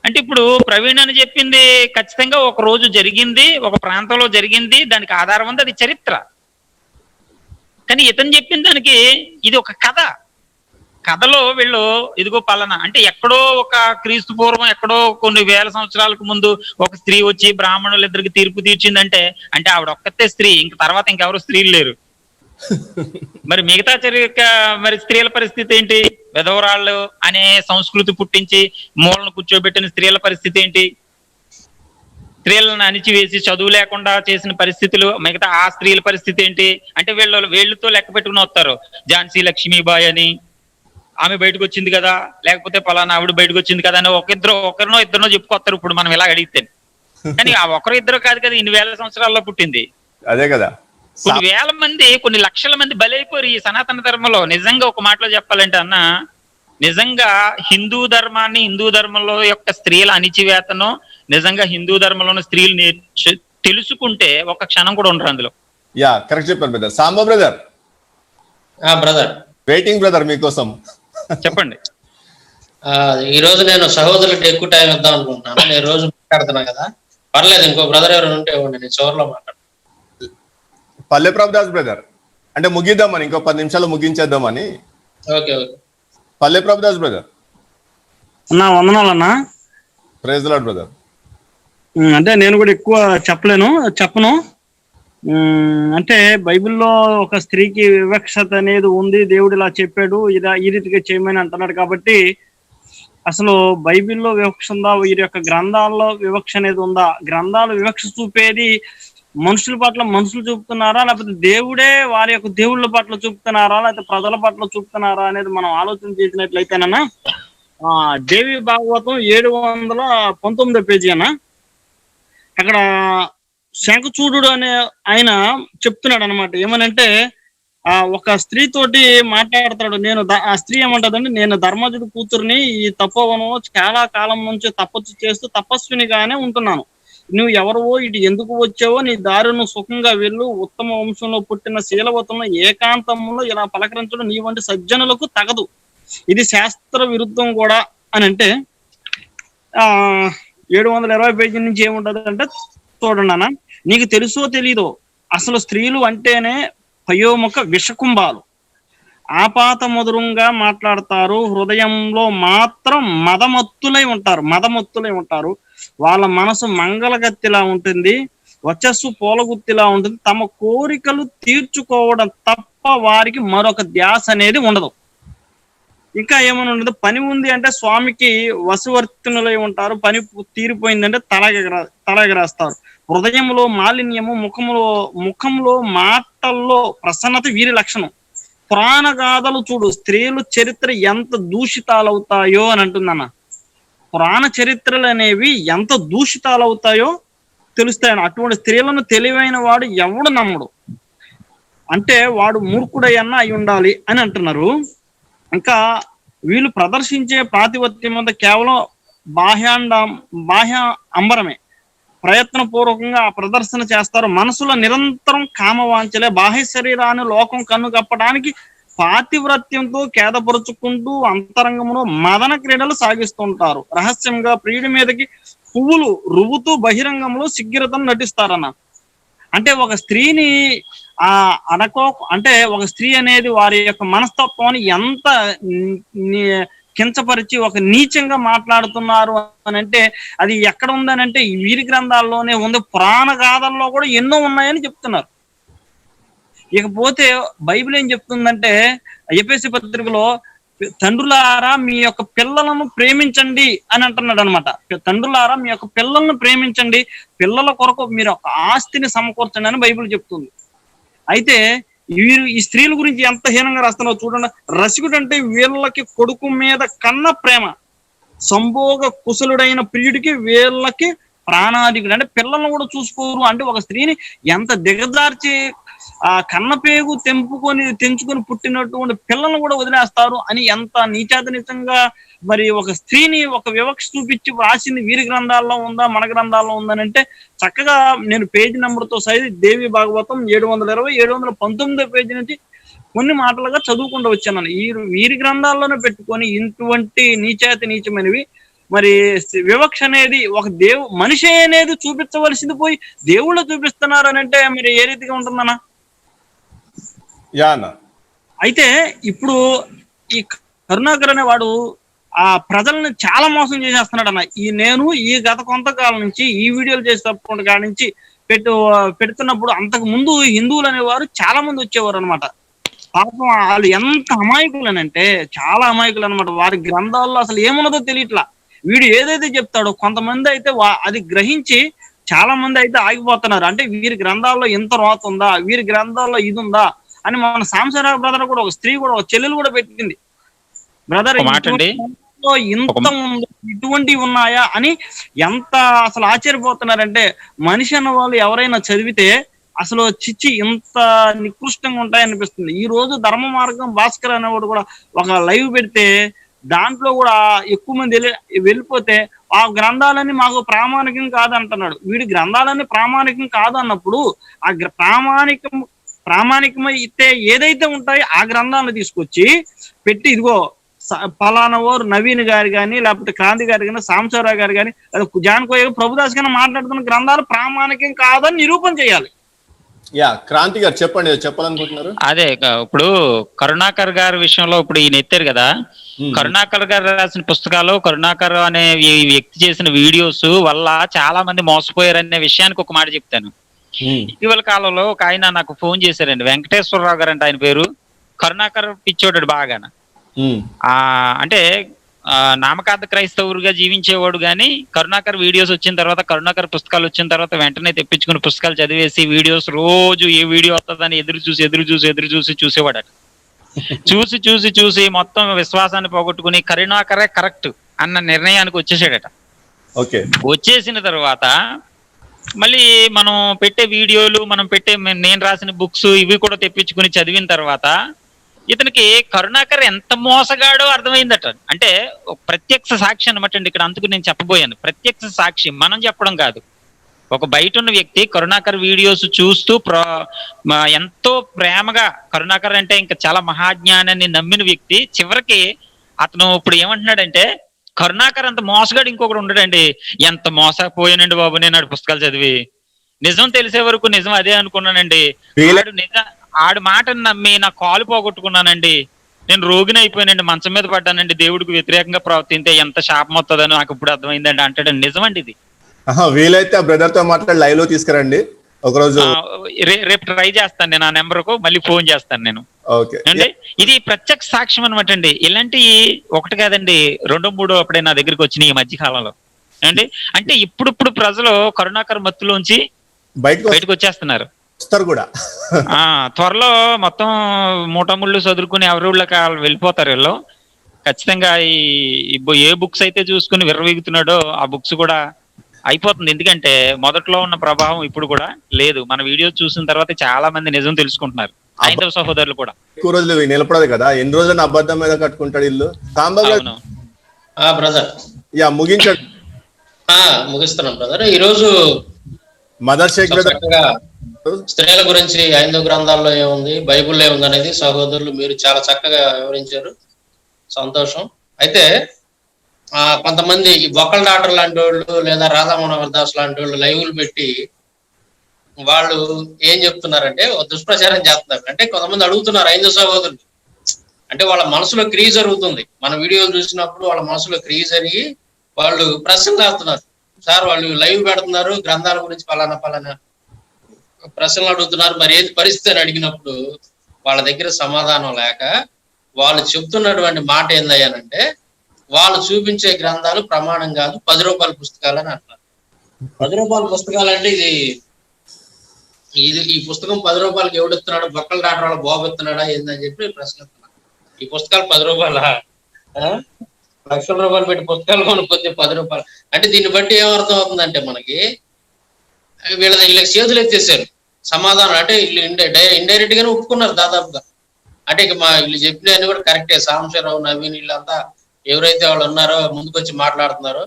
S4: అంటే ఇప్పుడు ప్రవీణ్ అని చెప్పింది ఖచ్చితంగా ఒక రోజు జరిగింది, ఒక ప్రాంతంలో జరిగింది, దానికి ఆధారం ఉంది, అది చరిత్ర. కానీ ఇతను చెప్పిన దానికి ఇది ఒక కథ. కథలో వీళ్ళు ఇదిగో పలానా అంటే ఎక్కడో ఒక క్రీస్తు పూర్వం ఎక్కడో కొన్ని వేల సంవత్సరాలకు ముందు ఒక స్త్రీ వచ్చి బ్రాహ్మణులు ఇద్దరికి తీర్పు తీర్చిందంటే అంటే ఆవిడ ఒక్కతే స్త్రీ, ఇంక తర్వాత ఇంకెవరు స్త్రీలు లేరు. మరి మిగతా మరి స్త్రీల పరిస్థితి ఏంటి? విధవరాళ్ళు అనే సంస్కృతి పుట్టించి మూలను కూర్చోబెట్టిన స్త్రీల పరిస్థితి ఏంటి? స్త్రీలను అణిచివేసి చదువు లేకుండా చేసిన పరిస్థితులు, మిగతా ఆ స్త్రీల పరిస్థితి ఏంటి? అంటే వీళ్ళతో లెక్క పెట్టుకుని వస్తారు. ఝాన్సీ లక్ష్మీబాయి అని ఆమె బయటకు వచ్చింది కదా, లేకపోతే పలానా ఆవిడ బయటకు వచ్చింది కదా అని ఒకరినో ఇద్దరినో చెప్పుకొస్తారు. ఇప్పుడు మనం ఇలా అడిగితే, కానీ ఆ ఒకరు ఇద్దరు కాదు కదా, ఇన్ని వేల సంవత్సరాల్లో పుట్టింది.
S1: అదే కదా,
S4: కొన్ని వేల మంది, కొన్ని లక్షల మంది బలైపోయి ఈ సనాతన ధర్మంలో. నిజంగా ఒక మాటలో చెప్పాలంటే అన్న, నిజంగా హిందూ ధర్మాన్ని, హిందూ ధర్మంలో యొక్క స్త్రీల అణిచివేతను నిజంగా హిందూ ధర్మంలో స్త్రీలు తెలుసుకుంటే ఒక క్షణం కూడా ఉండరు అందులో.
S1: యా, కరెక్ట్ చెప్పారు brother. Samba brother,
S3: brother
S1: waiting brother మీకోసం.
S4: చెప్పండి.
S3: ఈ రోజు నేను సహోదరులకు ఎక్కువ టైం ఇద్దాం అనుకుంటున్నాను. నేను రోజు మాట్లాడుతున్నా కదా, పర్లేదు. ఇంకో బ్రదర్ ఎవరు ఉంటే నేను చివరిలో మాట్లాడు.
S1: పల్లె ప్రభుదాస్ బ్రదర్, అంటే ముగిద్దామని, ఇంకో 10 నిమిషాలు ముగించేద్దామని.
S3: Okay okay.
S1: పల్లె ప్రభుదాస్ బ్రదర్.
S5: అన్నా వందనాలన్నా.
S1: Praise lord brother.
S5: అంటే నేను కూడా ఎక్కువ చెప్పను. అంటే బైబిల్లో ఒక స్త్రీకి వివక్షత అనేది ఉంది, దేవుడు ఇలా చెప్పాడు, ఈ రీతిగా చేయమని అంటున్నాడు. కాబట్టి అసలు బైబిల్లో వివక్ష ఉందా, వీరి యొక్క గ్రంథాల్లో వివక్ష అనేది ఉందా? గ్రంథాలు వివక్ష చూపేది మనుషుల పట్ల మనుషులు చూపుతున్నారా, లేకపోతే దేవుడే వారి యొక్క దేవుళ్ళ పట్ల చూపుతున్నారా, లేకపోతే ప్రజల పట్ల చూపుతున్నారా అనేది మనం ఆలోచన చేసినట్లయితేనన్నా దేవి భాగవతం 719 పేజీ అన్న, అక్కడ శంఖచూడు అనే ఆయన చెప్తున్నాడు అనమాట. ఏమనంటే ఒక స్త్రీ తోటి మాట్లాడతాడు. ఆ స్త్రీ ఏమంటదంటే, నేను ధర్మజుడు కూతుర్ని ఈ తపోవనంలో చాలా కాలం నుంచి తపస్సు చేస్తూ తపస్వినిగానే ఉంటున్నాను. నువ్వు ఎవరవో, ఇటు ఎందుకు వచ్చావో, నీ దారిను సుఖంగా వెళ్ళు, ఉత్తమ వంశంలో పుట్టిన శీలవతంలో ఏకాంతంలో ఇలా పలకరించడం నీ వంటి సజ్జనులకు తగదు, ఇది శాస్త్ర విరుద్ధం కూడా అని అంటే 720 పేజీ నుంచి ఏముంటది అంటే, చూడండి అన్న, నీకు తెలుసో తెలీదో అసలు స్త్రీలు అంటేనే పయోముఖ విషకుంభాలు, ఆపాత మధురంగా మాట్లాడతారు, హృదయంలో మాత్రం మదమత్తులై ఉంటారు. వాళ్ళ మనసు మంగళగత్తిలా ఉంటుంది, వచ్చస్సు పూలగుత్తిలా ఉంటుంది. తమ కోరికలు తీర్చుకోవడం తప్ప వారికి మరొక ధ్యాస అనేది ఉండదు. ఇంకా ఏమైనా ఉండదు. పని ఉంది అంటే స్వామికి వశవర్తినులై ఉంటారు, పని తీరిపోయిందంటే తల ఎగరేస్తారు. హృదయంలో మాలిన్యము, ముఖంలో మాటల్లో ప్రసన్నత వీరి లక్షణం. పురాణగాథలు చూడు, స్త్రీలు చరిత్ర ఎంత దూషితాలవుతాయో అని అంటుందన్న. పురాణ చరిత్రలు అనేవి ఎంత దూషితాలవుతాయో తెలుస్తాయని. అటువంటి స్త్రీలను తెలివైన వాడు ఎవడు నమ్మడు, అంటే వాడు మూర్ఖుడయ్యన్నా అయి ఉండాలి అని అంటున్నారు. ఇంకా వీళ్ళు ప్రదర్శించే ప్రాతిపత్యం అంతా కేవలం బాహ్య అంబరమే. ప్రయత్నపూర్వకంగా ఆ ప్రదర్శన చేస్తారు. మనసులో నిరంతరం కామవాంచలే. బాహ్య శరీరాన్ని లోకం కన్ను కప్పడానికి పాతివ్రత్యంతో కేదపరుచుకుంటూ అంతరంగంలో మదన క్రీడలు సాగిస్తుంటారు. రహస్యంగా ప్రియుడి మీదకి పువ్వులు రువ్వుతూ బహిరంగంలో సిగ్గిరతను నటిస్తారన్న. అంటే ఒక స్త్రీని అంటే ఒక స్త్రీ అనేది వారి యొక్క మనస్తత్వాన్ని ఎంత కించపరిచి ఒక నీచంగా మాట్లాడుతున్నారు అని అంటే, అది ఎక్కడ ఉందని అంటే వీరి గ్రంథాల్లోనే ఉంది, పురాణ గాథల్లో కూడా ఎన్నో ఉన్నాయని చెప్తున్నారు. ఇకపోతే బైబిల్ ఏం చెప్తుందంటే, ఎఫెసీ పత్రికలో తండ్రులారా మీ యొక్క పిల్లలను ప్రేమించండి అని అంటున్నాడు అనమాట. తండ్రులారా మీ యొక్క పిల్లలను ప్రేమించండి, పిల్లల కొరకు మీరు ఒక ఆస్తిని సమకూర్చండి అని బైబిల్ చెప్తుంది. అయితే ఈ స్త్రీల గురించి ఎంత హీనంగా రాస్తున్నారో చూడండి. రసికుడు అంటే వీళ్ళకి కొడుకు మీద కన్న ప్రేమ, సంభోగ కుశలుడైన ప్రియుడికి వీళ్ళకి ప్రాణాధికుడు. అంటే పిల్లలను కూడా చూసుకోరు. అంటే ఒక స్త్రీని ఎంత దిగజార్చి కన్నపేగు తెంచుకొని పుట్టినటువంటి పిల్లలను కూడా వదిలేస్తారు అని ఎంత నీచాతనీతంగా మరి ఒక స్త్రీని ఒక వివక్ష చూపించి రాసింది వీరి గ్రంథాల్లో ఉందా, మన గ్రంథాల్లో ఉందని అంటే, చక్కగా నేను పేజీ నెంబర్తో సైజు దేవి భాగవతం 720 719 పేజీ నుంచి కొన్ని మాటలుగా చదువుకుంటూ వచ్చాను. వీరి గ్రంథాల్లోనే పెట్టుకొని ఇటువంటి నీచమైనవి మరి వివక్ష అనేది ఒక మనిషి అనేది చూపించవలసింది పోయి దేవుళ్ళు చూపిస్తున్నారు అని అంటే మరి ఏ రీతిగా ఉంటుందన్నా? అయితే ఇప్పుడు ఈ కరుణాకర్ అనే వాడు ప్రజల్ని చాలా మోసం చేసేస్తున్నాడు అన్న. ఈ గత కొంతకాలం నుంచి ఈ వీడియోలు చేసేటప్పుడు కాడి నుంచి పెడుతున్నప్పుడు అంతకు ముందు హిందువులు అనేవారు చాలా మంది వచ్చేవారు అనమాట. పాపం వాళ్ళు ఎంత అమాయకులనంటే చాలా అమాయకులు అనమాట. వారి గ్రంథాల్లో అసలు ఏమున్నదో తెలియట్లా. వీడు ఏదైతే చెప్తాడో కొంతమంది అయితే అది గ్రహించి చాలా మంది అయితే ఆగిపోతున్నారు. అంటే వీరి గ్రంథాల్లో ఇంత రోత ఉందా, వీరి గ్రంథాల్లో ఇది ఉందా అని. మన సాంసరావు బ్రదర్ కూడా ఒక స్త్రీ కూడా ఒక చెల్లెలు కూడా పెట్టింది, బ్రదర్ ఇంత ఇటువంటివి ఉన్నాయా అని. ఎంత అసలు ఆశ్చర్యపోతున్నారంటే, మనిషి అన్న వాళ్ళు ఎవరైనా చదివితే అసలు చిచ్చి ఇంత నికృష్టంగా ఉంటాయనిపిస్తుంది. ఈ రోజు ధర్మ మార్గం భాస్కర్ అనేవాడు కూడా ఒక లైవ్ పెడితే దాంట్లో కూడా ఎక్కువ మంది వెళ్ళిపోతే ఆ గ్రంథాలన్నీ మాకు ప్రామాణికం కాదంటున్నాడు. వీడి గ్రంథాలన్నీ ప్రామాణికం కాదు అన్నప్పుడు ఆ ప్రామాణికమైతే ఏదైతే ఉంటాయో ఆ గ్రంథాలను తీసుకొచ్చి పెట్టి, ఇదిగో పలానా వారు నవీన్ గారు కానీ, లేకపోతే క్రాంతి గారు కానీ, సాంబశివరావు గారు కానీ, జాన్కోయ్య ప్రభుదాస్ గానీ మాట్లాడుతున్న గ్రంథాలు ప్రామాణికం కాదని నిరూపణ చేయాలి.
S1: క్రాంతి గారు చెప్పండి, చెప్పాలనుకుంటున్నారు.
S4: అదే ఇప్పుడు కరుణాకర్ గారి విషయంలో ఇప్పుడు ఈయన ఎత్తారు కదా, కరుణాకర్ గారు రాసిన పుస్తకాలు, కరుణాకర్ అనే వ్యక్తి చేసిన వీడియోస్ వల్ల చాలా మంది మోసపోయారనే విషయానికి ఒక మాట చెప్తాను. ఇటీవల కాలంలో ఒక ఆయన నాకు ఫోన్ చేశారండి, వెంకటేశ్వరరావు గారు అంటే ఆయన పేరు. కరుణాకర్ పిచ్చోడాడు బాగా. అంటే నామకార్థ క్రైస్తవుడిగా జీవించేవాడు కానీ కరుణాకర్ వీడియోస్ వచ్చిన తర్వాత, కరుణాకర్ పుస్తకాలు వచ్చిన తర్వాత వెంటనే తెప్పించుకుని పుస్తకాలు చదివేసి వీడియోస్ రోజు ఏ వీడియో వస్తుందని ఎదురు చూసి చూసేవాడట. చూసి మొత్తం విశ్వాసాన్ని పోగొట్టుకుని కరుణాకరే కరెక్ట్ అన్న నిర్ణయానికి వచ్చేసాడట.
S1: ఓకే.
S4: వచ్చేసిన తర్వాత మళ్ళీ మనం పెట్టే వీడియోలు, నేను రాసిన బుక్స్ ఇవి కూడా తెప్పించుకుని చదివిన తర్వాత ఇతనికి కరుణాకర్ ఎంత మోసగాడో అర్థమైందట. అంటే ప్రత్యక్ష సాక్షి అనమాట అండి ఇక్కడ. అందుకు నేను చెప్పబోయాను, ప్రత్యక్ష సాక్షి మనం చెప్పడం కాదు. ఒక బయట ఉన్న వ్యక్తి కరుణాకర్ వీడియోస్ చూస్తూ ఎంతో ప్రేమగా, కరుణాకర్ అంటే ఇంకా చాలా మహాజ్ఞానాన్ని నమ్మిన వ్యక్తి, చివరికి అతను ఇప్పుడు ఏమంటున్నాడంటే కరుణాకర్ అంత మోసగాడు ఇంకొకటి ఉండడండి. ఎంత మోసపోయానండి బాబు నేను పుస్తకాలు చదివి. నిజం తెలిసే వరకు నిజం అదే అనుకున్నానండి. ఆడు మాటను నమ్మి నా కాలు పోగొట్టుకున్నానండి. నేను రోగిని అయిపోయానండి, మంచం మీద పడ్డానండి, దేవుడికి వ్యతిరేకంగా ప్రవర్తింటే ఎంత శాపం వస్తుందని నాకు ఇప్పుడు అర్థమైందండి అంటాడండి. నిజమండి ఇది.
S1: వీలైతే ఆ బ్రదర్ తో మాట్లాడి లైవ్ లో తీసుకురండి ఒకరోజు.
S4: రేపు ట్రై చేస్తాను నేను, ఆ నెంబర్కు మళ్ళీ ఫోన్ చేస్తాను నేను. అంటే ఇది ప్రత్యక్ష సాక్ష్యం అనమాట అండి. ఇలాంటి ఒకటి కాదండి, 2-3 అప్పుడే నా దగ్గరికి వచ్చినాయి ఈ మధ్య కాలంలో. అంటే ఇప్పుడు ప్రజలు కరుణాకర్ మత్తులోంచి బయటకు వచ్చేస్తున్నారు
S1: కూడా.
S4: త్వరలో మొత్తం మూటముళ్ళు చదువుకుని ఎవరి ఊళ్ళకి వెళ్ళిపోతారు వీళ్ళు ఖచ్చితంగా. ఏ బుక్స్ అయితే చూసుకుని విర్రవీగుతున్నాడో ఆ బుక్స్ కూడా అయిపోతుంది. ఎందుకంటే మొదట్లో ఉన్న ప్రభావం ఇప్పుడు కూడా లేదు. మన వీడియో చూసిన తర్వాత చాలా మంది నిజం తెలుసుకుంటున్నారు, హైందవ సహోదరులు కూడా.
S1: ఎక్కువ రోజులు నిలబడదు కదా, ఎన్ని రోజులు అబద్ధం మీద కట్టుకుంటాడు ఇల్లు.
S3: బ్రదర్
S1: ముగించాడు.
S3: ముగిస్తున్నాం బ్రదర్. ఈ రోజు
S1: మదర్ షేక్
S3: స్త్రీల గురించి హైందవ గ్రంథాల్లో ఏముంది, బైబుల్లో ఏముంది అనేది సహోదరులు మీరు చాలా చక్కగా వివరించారు, సంతోషం. అయితే కొంతమంది ఈ బొక్కల డాక్టర్ లాంటి వాళ్ళు లేదా రాధా మనోహర్ దాస్ లాంటి వాళ్ళు లైవ్లు పెట్టి వాళ్ళు ఏం చెప్తున్నారంటే దుష్ప్రచారం చేస్తున్నారు. అంటే కొంతమంది అడుగుతున్నారు హైందవ సహోదరులు, అంటే వాళ్ళ మనసులో క్రియ జరుగుతుంది. మన వీడియోలు చూసినప్పుడు వాళ్ళ మనసులో క్రియ జరిగి వాళ్ళు ప్రశ్నలు వేస్తున్నారు. సార్ వాళ్ళు లైవ్ పెడుతున్నారు, గ్రంథాల గురించి పలానా ప్రశ్నలు అడుగుతున్నారు, మరి ఏది పరిస్థితి అని అడిగినప్పుడు వాళ్ళ దగ్గర సమాధానం లేక వాళ్ళు చెప్తున్నటువంటి మాట ఏందయ్యానంటే వాళ్ళు చూపించే గ్రంథాలు ప్రమాణం కాదు, 10 రూపాయల పుస్తకాలు అని అంటున్నారు. 10 రూపాయల పుస్తకాలు అంటే ఈ పుస్తకం 10 రూపాయలకి ఎవడిస్తున్నాడు, బొక్కల డాక్టర్ వాళ్ళ బాబు ఇస్తున్నాడా ఏందని చెప్పి ప్రశ్నిస్తున్నారు. ఈ పుస్తకాలు 10 రూపాయల, లక్షల రూపాయలు పెట్టి పుస్తకాలు కొనుక్కొస్తే 10 రూపాయలు అంటే దీన్ని బట్టి ఏమర్థం అవుతుందంటే మనకి వీళ్ళకి చేతులు ఎత్తేసారు సమాధానం. అంటే వీళ్ళు ఇండైరెక్ట్ గానే ఒప్పుకున్నారు దాదాపుగా. అంటే ఇక వీళ్ళు చెప్పినవన్నీ కూడా కరెక్టే. సాంబశివరావు, నవీన్ వీళ్ళంతా ఎవరైతే వాళ్ళు ఉన్నారో ముందుకు వచ్చి మాట్లాడుతున్నారో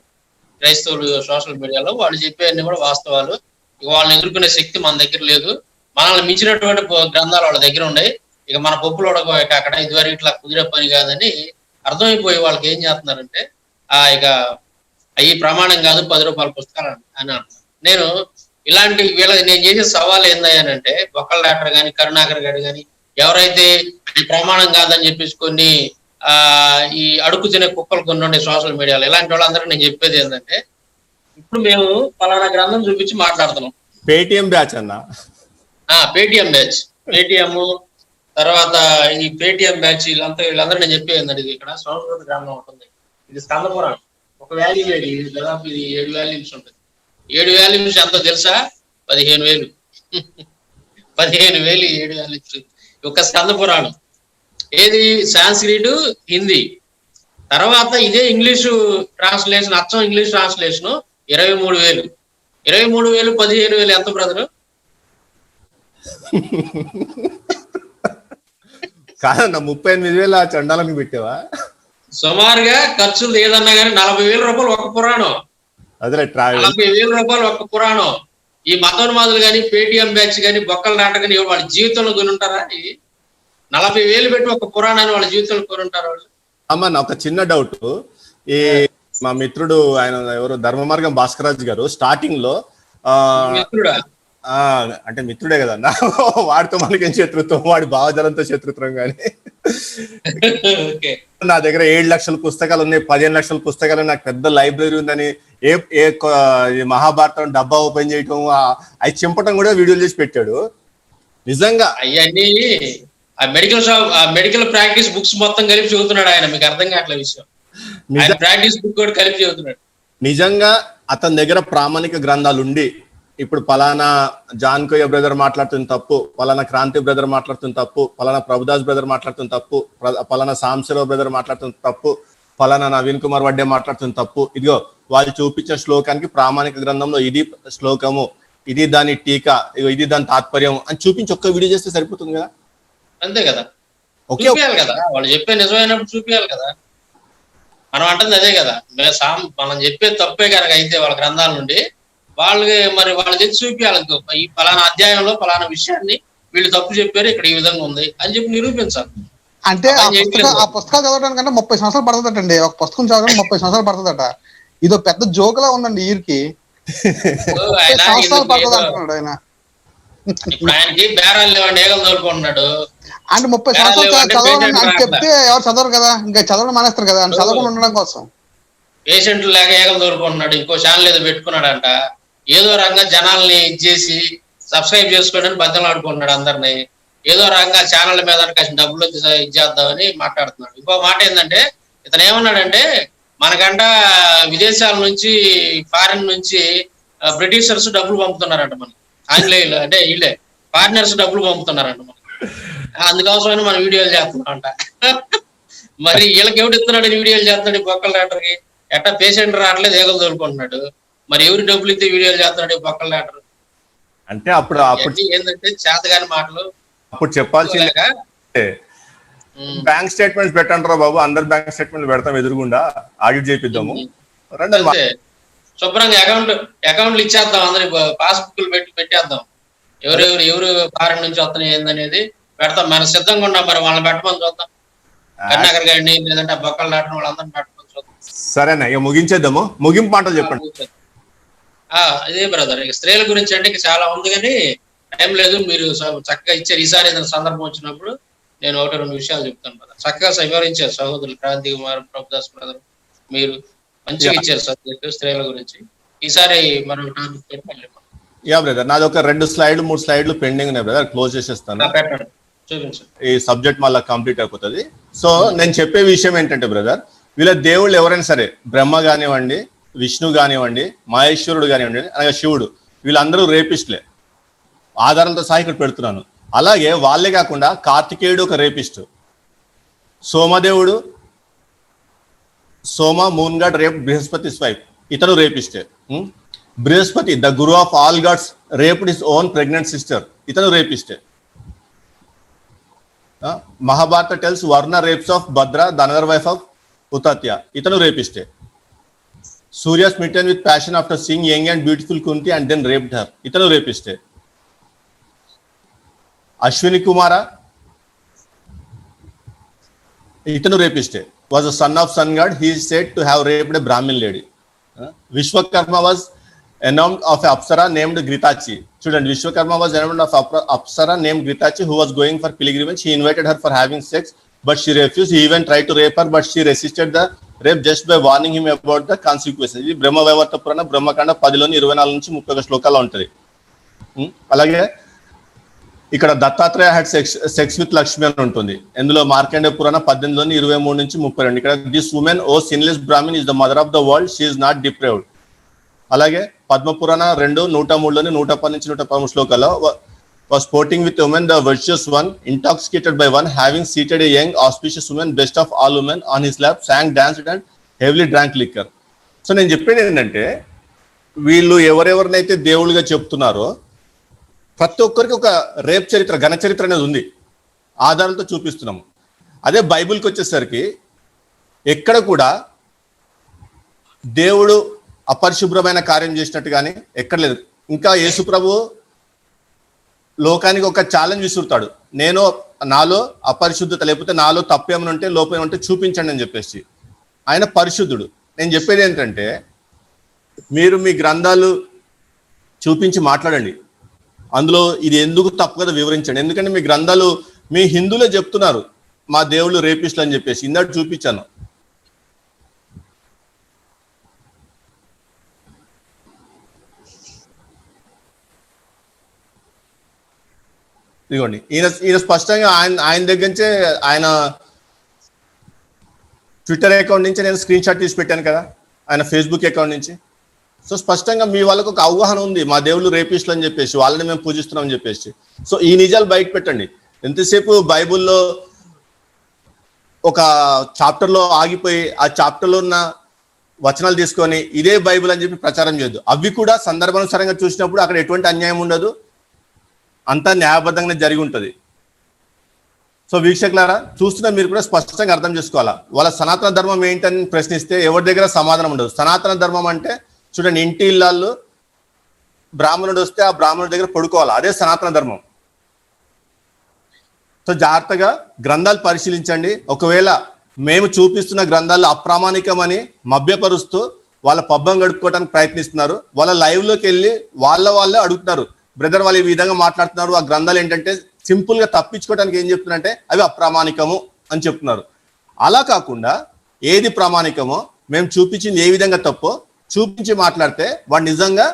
S3: క్రైస్తవులు సోషల్ మీడియాలో, వాళ్ళు చెప్పేవన్నీ కూడా వాస్తవాలు. ఇక వాళ్ళని ఎదుర్కొనే శక్తి మన దగ్గర లేదు. మనల్ని మించినటువంటి గ్రంథాలు వాళ్ళ దగ్గర ఉన్నాయి. ఇక మన పప్పులు అక్కడ ఇదివరకు ఇట్లా కుదిరే పని కాదని అర్థమైపోయి వాళ్ళకి ఏం చేస్తున్నారంటే ఇక అవి ప్రమాణం కాదు, 10 రూపాయల పుస్తకాలు అని అంటున్నారు. నేను ఇలాంటి నేను చేసే సవాల్ ఏందయ్యానంటే బొక్కల డాక్టర్ కానీ కరుణాకర్ గారు కానీ ఎవరైతే ఈ ప్రమాణం కాదని చెప్పేసి కొన్ని ఈ అడుగు తినే కుక్కలు కొన్ని ఉండే సోషల్ మీడియాలో, ఇలాంటి వాళ్ళందరికీ నేను చెప్పేది ఏంటంటే ఇప్పుడు మేము పలానా గ్రంథం చూపించి మాట్లాడుతున్నాం.
S1: పేటిఎం బ్యాచ్ అన్న,
S3: పేటిఎం బ్యాచ్, పేటిఎం తర్వాత ఈ పేటిఎం బ్యాచ్ వీళ్ళందరూ నేను చెప్పేది ఏంటంటే ఇది ఇక్కడ సంస్కృత గ్రంథం ఉంటుంది. ఇది స్కంద పురాణం, ఒక వాల్యూమ్ ఇది దాదాపు ఇది 7 వాల్యూమ్స్ ఉంటుంది. 7 వాల్యూమ్స్ ఎంతో తెలుసా? 15,000. 15,000 7 వాల్యూమ్స్ ఒక స్కంద పురాణం. ఏది సాంస్క్రిట్, హిందీ. తర్వాత ఇదే ఇంగ్లీషు ట్రాన్స్లేషన్, అచ్చం ఇంగ్లీష్ ట్రాన్స్లేషన్ 23,000. 23,000 15,000 ఎంత బ్రదరు?
S1: కాదన్న 38,000 చండాలకు పెట్టావా?
S3: సుమారుగా ఖర్చులు ఏదన్నా కానీ 40,000 రూపాయలు ఒక పురాణం.
S1: అదే
S3: 40,000 రూపాయలు ఒక పురాణం. ఈ మతోన్మాదులు కానీ పేటిఎం బ్యాచ్ కానీ బొక్కల నాటకం కానీ వాళ్ళ జీవితంలో కొని ఉంటారా? ఇది 40,000 పెట్టి ఒక పురాణాన్ని వాళ్ళ జీవితంలో కొని ఉంటారా వాళ్ళు?
S1: అమ్మ ఒక చిన్న డౌట్. ఈ మా మిత్రుడు ఆయన ఎవరు ధర్మమార్గం భాస్కరాజ్ గారు స్టార్టింగ్ లో
S3: మిత్రుడా
S1: అంటే మిత్రుడే కదన్న, వాడితో మనకేం శత్రుత్వం, వాడి భావజలంతో శత్రుత్వం. కానీ నా దగ్గర 7 లక్షల పుస్తకాలు ఉన్నాయి, 15 లక్షల పుస్తకాలు, నాకు పెద్ద లైబ్రరీ ఉందని మహాభారతం డబ్బా ఓపెన్ చేయటం, అవి చింపటం కూడా వీడియోలు చేసి పెట్టాడు. నిజంగా
S3: అవన్నీ మెడికల్ ప్రాక్టీస్ బుక్స్ మొత్తం కలిపి చదువుతున్నాడు ఆయన. మీకు అర్థం కావట్లే విషయం. ఆయన ప్రాక్టీస్ బుక్ కూడా కలిపి చదువుతున్నాడు.
S1: నిజంగా అతని దగ్గర ప్రామాణిక గ్రంథాలు ఉండి ఇప్పుడు పలానా జాన్కోయ్య బ్రదర్ మాట్లాడుతున్న తప్పు, పలానా క్రాంతి బ్రదర్ మాట్లాడుతున్న తప్పు, పలానా ప్రభుదాస్ బ్రదర్ మాట్లాడుతున్న తప్పు, పలానా సాంశరావు బ్రదర్ మాట్లాడుతున్న తప్పు, పలానా నవీన్ కుమార్ వడ్డే మాట్లాడుతున్న తప్పు, ఇదిగో వాళ్ళు చూపించిన శ్లోకానికి ప్రామాణిక గ్రంథంలో ఇది శ్లోకము, ఇది దాని టీకా, ఇది దాని తాత్పర్యం అని చూపించి ఒక్క వీడియో చేస్తే సరిపోతుంది కదా.
S3: అంతే కదా, చూపించాలి కదా, వాళ్ళు చెప్పే నిజమైనప్పుడు చూపించాలి కదా. మనం అంటుంది అదే కదా, మనం చెప్పే తప్పే కనుక అయితే వాళ్ళ గ్రంథాల నుండి వాళ్ళకి మరి వాళ్ళు తెచ్చి చూపించాలి, ఈ ఫలానా అధ్యాయంలో ఫలానా విషయాన్ని వీళ్ళు తప్పు చెప్పారు, ఇక్కడ ఈ విధంగా ఉంది అని చెప్పి నిరూపించాలి.
S2: అంటే ఆ పుస్తకాలు చదవడానికంటే 30 సంవత్సరాలు పడుతుందటండి. ఒక పుస్తకం చదవడానికి 30 సంవత్సరాలు పడుతుందట. ఇదో పెద్ద జోకులా ఉందండి ఈయనకి. సంవత్సరాలు పడుతుంది అంటున్నాడు ఆయన.
S3: ఇప్పుడు ఆయనకి బేరాలు లేవండి, ఏగలు తోలుకుంటున్నాడు.
S2: అంటే 30 సంవత్సరాలు చదవడం అని చెప్తే ఎవరు చదవరు కదా, ఇంకా చదవడం మానేస్తారు కదా, చదవకుండా ఉండడం కోసం.
S3: పేషెంట్లు లేక ఏగలు తోలుకుంటున్నాడు, ఇంకో ఛానల్ ఏదో పెట్టుకున్నాడంట, ఏదో రకంగా జనాల్ని ఇచ్చేసి సబ్స్క్రైబ్ చేసుకోవడానికి బద్దలు ఆడుకుంటున్నాడు అందరినీ, ఏదో రకంగా ఛానల్ మీద కాసిన డబ్బులు ఇచ్చేద్దామని మాట్లాడుతున్నాడు. ఇంకో మాట ఏంటంటే, ఇతను ఏమన్నాడంటే, మనకంట విదేశాల నుంచి ఫారిన్ నుంచి బ్రిటిషర్స్ డబ్బులు పంపుతున్నారంట మనకి, ఆంగ్లేయులు అంటే వీళ్ళే ఫారినర్స్ డబ్బులు పంపుతున్నారంట మనకి, అందుకోసమని మనం వీడియోలు చేస్తున్నాం అంట. మరి వీళ్ళకి ఎవడు ఇస్తున్నాడు వీడియోలు చేస్తున్నాడు బొక్కల డాక్టర్కి? ఎట్టా పేషెంట్ రావట్లేదు, ఏగలు తోలుకుంటున్నాడు, మరి ఎవరు డబ్బులు ఇస్తే వీడియోలు చేస్తున్నాడు బొక్కల డాక్టర్?
S1: అంటే అప్పుడు
S3: ఏంటంటే చేతగాని మాటలు.
S1: అప్పుడు చెప్పాల్సిందే, బ్యాంక్ స్టేట్మెంట్స్ పెట్టంటారా బాబు, అందరు బ్యాంక్ స్టేట్మెంట్ పెడతాం, ఎదురుగుండా ఆడిట్ చేపిద్దాము,
S3: శుభ్రంగా అకౌంట్లు ఇచ్చేద్దాం, అందరికి పాస్బుక్లు పెట్టేద్దాం, ఎవరు ఫారెన్ నుంచి వస్తున్నాయి ఏందనేది పెడతాం, మన సిద్ధంగా ఉన్నాం. మరి వాళ్ళని పెట్టమని చూద్దాం, కర్ణాకర్ గారిని లేదంటే బొక్కలు దాటిన వాళ్ళందరినీ పెట్టమని చూద్దాం.
S1: సరేనా, ఇక ముగించేద్దాము. ముగింపు మాటలు చెప్పండి.
S3: అదే బ్రదర్, ఇక స్త్రీల గురించి అంటే చాలా ఉంది కానీ టైం లేదు, మీరు చక్కగా ఇచ్చారు. ఈసారి ఏదైనా సందర్భం వచ్చినప్పుడు నేను 1-2 విషయాలు చెప్తాను బ్రదర్. చక్కగా వివరించారు సహోదరులు క్రాంతి కుమార్, ప్రభుదాస్ బ్రదర్, మీరు మంచిగా ఇచ్చారు సబ్జెక్ట్ స్త్రీల గురించి. ఈసారి మనం
S1: బ్రదర్ నాది ఒక 2 స్లైడ్లు 3 స్లైడ్లు పెండింగ్ ఉన్నాయి బ్రదర్, క్లోజ్ చేసేస్తాను, ఈ సబ్జెక్ట్ మళ్ళీ కంప్లీట్ అయిపోతుంది. సో నేను చెప్పే విషయం ఏంటంటే బ్రదర్, వీళ్ళ దేవుళ్ళు ఎవరైనా సరే, బ్రహ్మ కానివ్వండి, విష్ణు కానివ్వండి, మహేశ్వరుడు కానివ్వండి, అనగా శివుడు, వీళ్ళందరూ రేపిస్ట్లే, ఆధారాలతో సహా ఇక్కడ పెడుతున్నాను. అలాగే వాళ్ళే కాకుండా కార్తికేయుడు ఒక రేపిస్ట్, సోమదేవుడు, moon god rape Brihaspati wife, ఇతను రేపిస్టే. Brihaspati the guru of all gods raped his own pregnant sister, ఇతను రేపిస్టే. Mahabharata tells Varuna rapes of Bhadra the another wife of Utathya, ఇతను రేపిస్టే. Surya smitten with passion after seeing young and beautiful Kunti and then raped her, ఇతను రేపిస్టే. అశ్విని కుమార, ఇతను రేపిస్టే, was a son of sun god, he said to have raped a Brahmin lady. Vishwakarma was enamoured of apsara named Ghritachi. చూడండి, Vishwakarma was enamoured of apsara named Ghritachi who was going for pilgrimage. He invited her for having sex but she refused. He even tried to rape her but she resisted the rape just by warning him about the consequences. ఇది బ్రహ్మ వైవర్త పురాణ బ్రహ్మకాండ 10లోని 24 నుంచి 31 శ్లోకాల్లో ఉంటుంది. అలాగే ఇక్కడ Dattatreya had sex with Lakshmi అని ఉంటుంది. ఇందులో మార్కండేయ పురాణ 18లోని 23 నుంచి 32. ఇక్కడ this woman O sinless Brahmin is the mother of the world, she is not deprived. అలాగే పద్మపురాణ 2:103 నుంచి 110 నుంచి 113 శ్లోకాల్లో was sporting with women, the virtuous one, intoxicated by one, having seated a young auspicious woman, best of all women, on his lap, sang, danced and heavily drank liquor. So నేను చెప్పేది ఏంటంటే, వీళ్ళు ఎవరెవరినైతే దేవుళ్ళుగా చెప్తున్నారో ప్రతి ఒక్కరికి ఒక రేప్ చరిత్ర, ఘన చరిత్ర అనేది ఉంది, ఆధారాలతో చూపిస్తున్నాము. అదే బైబిల్కి వచ్చేసరికి ఎక్కడ కూడా దేవుడు అపరిశుభ్రమైన కార్యం చేసినట్టు కానీ ఎక్కడ లేదు. ఇంకా యేసు ప్రభు లోకానికి ఒక ఛాలెంజ్ విసురుతాడు, నేను నాలో అపరిశుద్ధత లేకపోతే నాలో తప్పు ఏమైనా ఉంటే లోపం ఏమంటే చూపించండి అని చెప్పేసి. ఆయన పరిశుద్ధుడు. నేను చెప్పేది ఏంటంటే, మీరు మీ గ్రంథాలు చూపించి మాట్లాడండి, అందులో ఇది ఎందుకు తప్పు కదా వివరించండి. ఎందుకంటే మీ గ్రంథాలు, మీ హిందువులే చెప్తున్నారు మా దేవుళ్ళు రేపిస్టులు అని చెప్పేసి. ఇందాక చూపించాను. ఇదిగోండి, ఈయన స్పష్టంగా ఆయన దగ్గర నుంచే ఆయన ట్విట్టర్ అకౌంట్ నుంచి నేను స్క్రీన్ షాట్ తీసి పెట్టాను కదా, ఆయన ఫేస్బుక్ అకౌంట్ నుంచి. సో స్పష్టంగా మీ వాళ్ళకు ఒక అవగాహన ఉంది, మా దేవుళ్ళు రేపిస్టులు అని చెప్పేసి, వాళ్ళని మేము పూజిస్తున్నాం అని చెప్పేసి. సో ఈ నిజాలు బయట పెట్టండి. ఎంతసేపు బైబుల్లో ఒక చాప్టర్లో ఆగిపోయి ఆ చాప్టర్లో ఉన్న వచనాలు తీసుకొని ఇదే బైబుల్ అని చెప్పి ప్రచారం చేయొద్దు. అవి కూడా సందర్భానుసారంగా చూసినప్పుడు అక్కడ ఎటువంటి అన్యాయం ఉండదు, అంతా న్యాయబద్ధంగానే జరిగి ఉంటుంది. సో వీక్షకులారా, చూస్తున్న మీరు కూడా స్పష్టంగా అర్థం చేసుకోవాలా. వాళ్ళ సనాతన ధర్మం ఏంటని ప్రశ్నిస్తే ఎవరి దగ్గర సమాధానం ఉండదు. సనాతన ధర్మం అంటే చూడండి, ఇంటి ఇళ్ళల్లో బ్రాహ్మణుడు వస్తే ఆ బ్రాహ్మణుడి దగ్గర పడుకోవాలి, అదే సనాతన ధర్మం. సో జాగ్రత్తగా గ్రంథాలు పరిశీలించండి. ఒకవేళ మేము చూపిస్తున్న గ్రంథాలు అప్రామాణికమని మభ్యపరుస్తూ వాళ్ళ పబ్బం గడుపుకోవడానికి ప్రయత్నిస్తున్నారు. వాళ్ళ లైవ్లోకి వెళ్ళి వాళ్ళే అడుగుతున్నారు, బ్రదర్ వాళ్ళు ఈ విధంగా మాట్లాడుతున్నారు, ఆ గ్రంథాలు ఏంటంటే సింపుల్గా తప్పించుకోవడానికి ఏం చెప్తున్నారంటే అవి అప్రామాణికము అని చెప్తున్నారు. అలా కాకుండా ఏది ప్రామాణికమో, మేము చూపించింది ఏ విధంగా తప్పో చూపించి మాట్లాడితే వాడు నిజంగా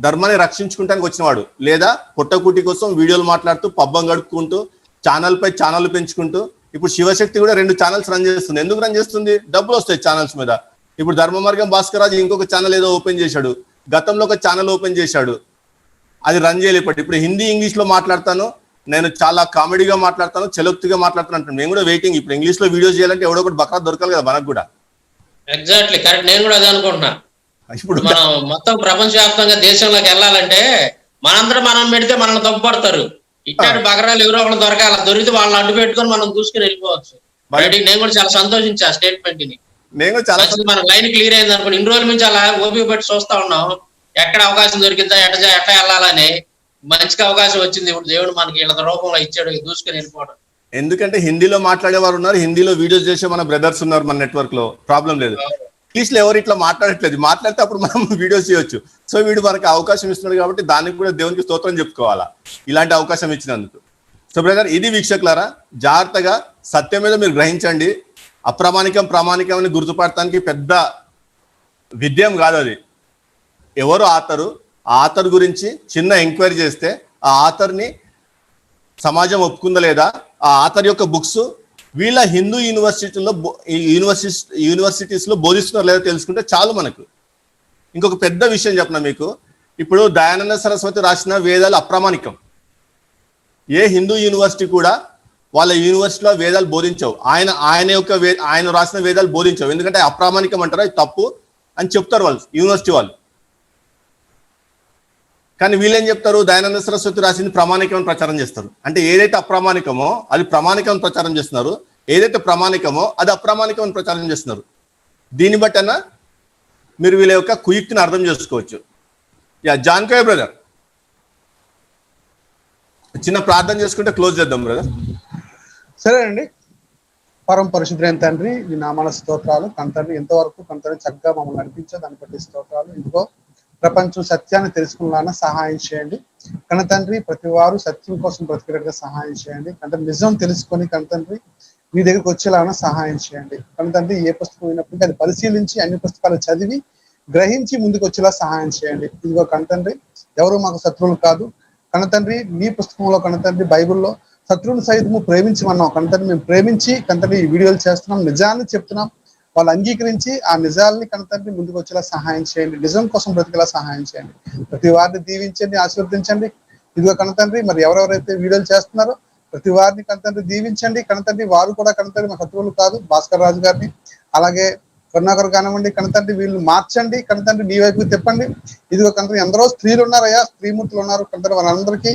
S1: ధర్మాన్ని రక్షించుకుంటానికి వచ్చినవాడు. లేదా పుట్టకూటి కోసం వీడియోలు మాట్లాడుతూ పబ్బం గడుపుకుంటూ ఛానల్పై ఛానల్ పెంచుకుంటూ, ఇప్పుడు శివశక్తి కూడా 2 ఛానల్స్ రన్ చేస్తుంది. ఎందుకు రన్ చేస్తుంది? డబ్బులు వస్తాయి ఛానల్స్ మీద. ఇప్పుడు ధర్మ మార్గం భాస్కర్ రాజు ఇంకొక ఛానల్ ఏదో ఓపెన్ చేశాడు, గతంలో ఒక ఛానల్ ఓపెన్ చేశాడు, అది రన్ చేయలేపటి. ఇప్పుడు హిందీ ఇంగ్లీష్లో మాట్లాడతాను, నేను చాలా కామెడీగా మాట్లాడతాను, చలోక్తిగా మాట్లాడతాను అంటాను. మేము కూడా వెయిటింగ్, ఇప్పుడు ఇంగ్లీష్లో వీడియోస్ చేయాలంటే ఎవడో ఒకటి బక్రా దొరకాలి కదా మనకు కూడా.
S3: ఎగ్జాక్ట్లీ కరెక్ట్, నేను కూడా అదే అనుకుంటున్నా.
S1: ఇప్పుడు
S3: మనం మొత్తం ప్రపంచవ్యాప్తంగా దేశంలోకి వెళ్ళాలంటే మనందరం మనం పెడితే మనల్ని తప్పుపడతారు. ఇట్లాంటి బకరాలు ఎవరో ఒకళ్ళు దొరకాలి, దొరికితే వాళ్ళని అడ్డు పెట్టుకొని మనం దూసుకుని వెళ్ళిపోవచ్చు. నేను కూడా చాలా సంతోషించా స్టేట్మెంట్ ని.
S1: నేను చాలా
S3: మన లైన్ క్లియర్ అయింది అనుకోండి. ఇన్ని రోజుల నుంచి అలా ఓపిక పెట్టి చూస్తా ఉన్నాం, ఎక్కడ అవకాశం దొరికిందా ఎట్లా వెళ్ళాలని. మంచిగా అవకాశం వచ్చింది, ఇప్పుడు దేవుడు మనకి వీళ్ళ రూపంలో ఇచ్చాడు, దూసుకుని వెళ్ళిపోవడం. ఎందుకంటే
S1: హిందీలో మాట్లాడే వారు ఉన్నారు, హిందీలో వీడియోస్ చేసే మన బ్రదర్స్ ఉన్నారు మన నెట్వర్క్ లో, ప్రాబ్లం లేదు. ఇంగ్లీష్ లో ఎవరు ఇట్లా మాట్లాడట్లేదు, మాట్లాడితే అప్పుడు మనం వీడియోస్ చేయొచ్చు. సో వీడు మనకి అవకాశం ఇస్తున్నాడు కాబట్టి దానికి కూడా దేవునికి స్తోత్రం చెప్పుకోవాలా, ఇలాంటి అవకాశం ఇచ్చినందుకు. సో బ్రదర్, ఇది వీక్షకులారా, జాగ్రత్తగా సత్యం మీద మీరు గ్రహించండి. అప్రామాణికం ప్రామాణికం అని గుర్తుపడటానికి పెద్ద విద్యం కాదు అది. ఎవరు ఆథరు, ఆ ఆథర్ గురించి చిన్న ఎంక్వైరీ చేస్తే ఆ ఆథర్ని సమాజం ఒప్పుకుందా లేదా, ఆ ఆథర్ యొక్క బుక్స్ వీళ్ళ హిందూ యూనివర్సిటీస్లో బోధిస్తున్నారు లేదా తెలుసుకుంటే చాలు మనకు. ఇంకొక పెద్ద విషయం చెప్పిన మీకు, ఇప్పుడు దయానంద సరస్వతి రాసిన వేదాలు అప్రామాణికం. ఏ హిందూ యూనివర్సిటీ కూడా వాళ్ళ యూనివర్సిటీలో వేదాలు బోధించవు. ఆయన రాసిన వేదాలు బోధించవు, ఎందుకంటే అప్రామాణికం అంటారు, అది తప్పు అని చెప్తారు వాళ్ళు యూనివర్సిటీ వాళ్ళు. కానీ వీళ్ళేం చెప్తారు, దయానంద సరస్వతి రాసింది ప్రామాణికం అని ప్రచారం చేస్తారు. అంటే ఏదైతే అప్రామాణికమో అది ప్రామాణికం అని ప్రచారం చేస్తున్నారు, ఏదైతే ప్రామాణికమో అది అప్రామాణికం అని ప్రచారం చేస్తున్నారు. దీన్ని బట్టన మీరు వీళ్ళ యొక్క కుయుక్తిని అర్థం చేసుకోవచ్చు. జాన్కయ్య బ్రదర్, చిన్న ప్రార్థన చేసుకుంటే క్లోజ్ చేద్దాం బ్రదర్.
S2: సరేనండి. పరమ పరిశుద్ధులైన తండ్రి, ఈ నామాల స్తోత్రాలు. తండ్రి ఎంతవరకు తండ్రి చక్కగా మమ్మల్ని నడిపించే దాన్ని బట్టి స్తోత్రాలు. ఇదిగో ప్రపంచం సత్యాన్ని తెలుసుకునేలా సహాయం చేయండి తండ్రి. ప్రతి వారు సత్యం కోసం బ్రతికేటట్టుగా సహాయం చేయండి తండ్రి. నిజం తెలుసుకొని తండ్రి మీ దగ్గరికి వచ్చేలాగా సహాయం చేయండి తండ్రి. ఏ పుస్తకం అయినప్పటికీ అది పరిశీలించి అన్ని పుస్తకాలు చదివి గ్రహించి ముందుకు వచ్చేలా సహాయం చేయండి. ఇదిగో తండ్రి, ఎవరు మాకు శత్రువులు కాదు తండ్రి. మీ పుస్తకంలో తండ్రి, బైబిల్లో శత్రువుని సైతము ప్రేమించమన్నాం తండ్రి. మేము ప్రేమించి తండ్రి ఈ వీడియోలు చేస్తున్నాం, నిజాన్ని చెప్తున్నాం. వాళ్ళు అంగీకరించి ఆ నిజాలని తండ్రి ముందుకు వచ్చేలా సహాయం చేయండి. నిజం కోసం బ్రతికేలా సహాయం చేయండి. ప్రతి వారిని దీవించండి, ఆశీర్వదించండి. ఇదిగో తండ్రి, మరి ఎవరెవరైతే వీడియోలు చేస్తున్నారో ప్రతి వారిని తండ్రి దీవించండి తండ్రి. వారు కూడా తండ్రి మా శత్రువులు కాదు. భాస్కర్ రాజు గారిని అలాగే కరుణాకర్ కానివ్వండి తండ్రి, వీళ్ళు మార్చండి తండ్రి, నీ వైపు తిప్పండి. ఇదిగో తండ్రి, ఎందరో స్త్రీలు ఉన్నారయ్యా, స్త్రీమూర్తులు ఉన్నారు తండ్రి, వారందరికీ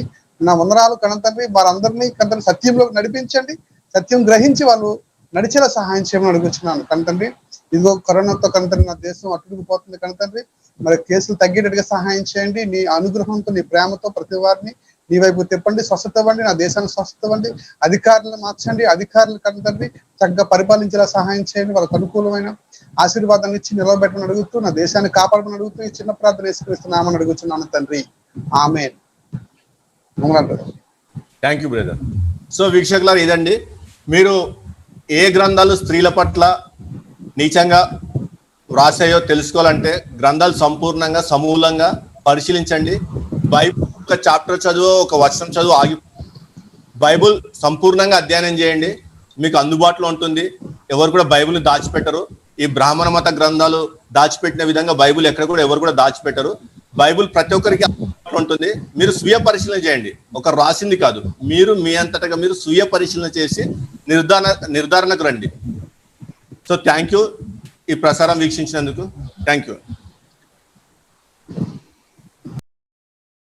S2: నా వందనాలు తండ్రి. వారందరినీ తండ్రి సత్యంలో నడిపించండి. సత్యం గ్రహించి వాళ్ళు నడిచేలా సహాయం చేయమని అడుగుతున్నాను తండ్రి. ఇదిగో కరోనాతో తండ్రి నా దేశం అట్టుకుపోతుంది తండ్రి. మరి కేసులు తగ్గేటట్టుగా సహాయం చేయండి. నీ అనుగ్రహంతో, నీ ప్రేమతో ప్రతి వారిని నీ వైపు తిప్పండి. స్వస్థత ఇవ్వండి, నా దేశాన్ని స్వస్థత ఇవ్వండి. అధికారులను మార్చండి, అధికారులు తండ్రి చక్కగా పరిపాలించేలా సహాయం చేయండి. వాళ్ళకు అనుకూలమైన ఆశీర్వాదాన్ని ఇచ్చి నిలబెట్టమని అడుగుతూ, నా దేశాన్ని కాపాడమని అడుగుతూ ఈ చిన్న ప్రార్థన యేసుక్రీస్తున్నామని అడుగుతున్నాను తండ్రి. Amen.
S1: Thank you brother. So వీక్షకులారు, ఇదండి, మీరు ఏ గ్రంథాలు స్త్రీల పట్ల నీచంగా వ్రాసాయో తెలుసుకోవాలంటే గ్రంథాలు సంపూర్ణంగా సమూలంగా పరిశీలించండి. బైబుల్ ఒక చాప్టర్ చదువు, ఒక వచనం చదువు ఆగి బైబుల్ సంపూర్ణంగా అధ్యయనం చేయండి. మీకు అందుబాటులో ఉంటుంది. ఎవరు కూడా బైబిల్ని దాచిపెట్టరు. ఈ బ్రాహ్మణ మత గ్రంథాలు దాచిపెట్టిన విధంగా బైబిల్ ఎక్కడ కూడా ఎవరు కూడా దాచిపెట్టరు. బైబిల్ ప్రతి ఒక్కరికి అందుబాటులో ఉంటుంది. మీరు స్వీయ పరిశీలన చేయండి, ఒక రాసింది కాదు. మీరు మీ అంతటగా మీరు స్వీయ పరిశీలన చేసి నిర్ధారణకు రండి. సో థ్యాంక్ యూ ఈ ప్రసారం వీక్షించినందుకు. Thank you.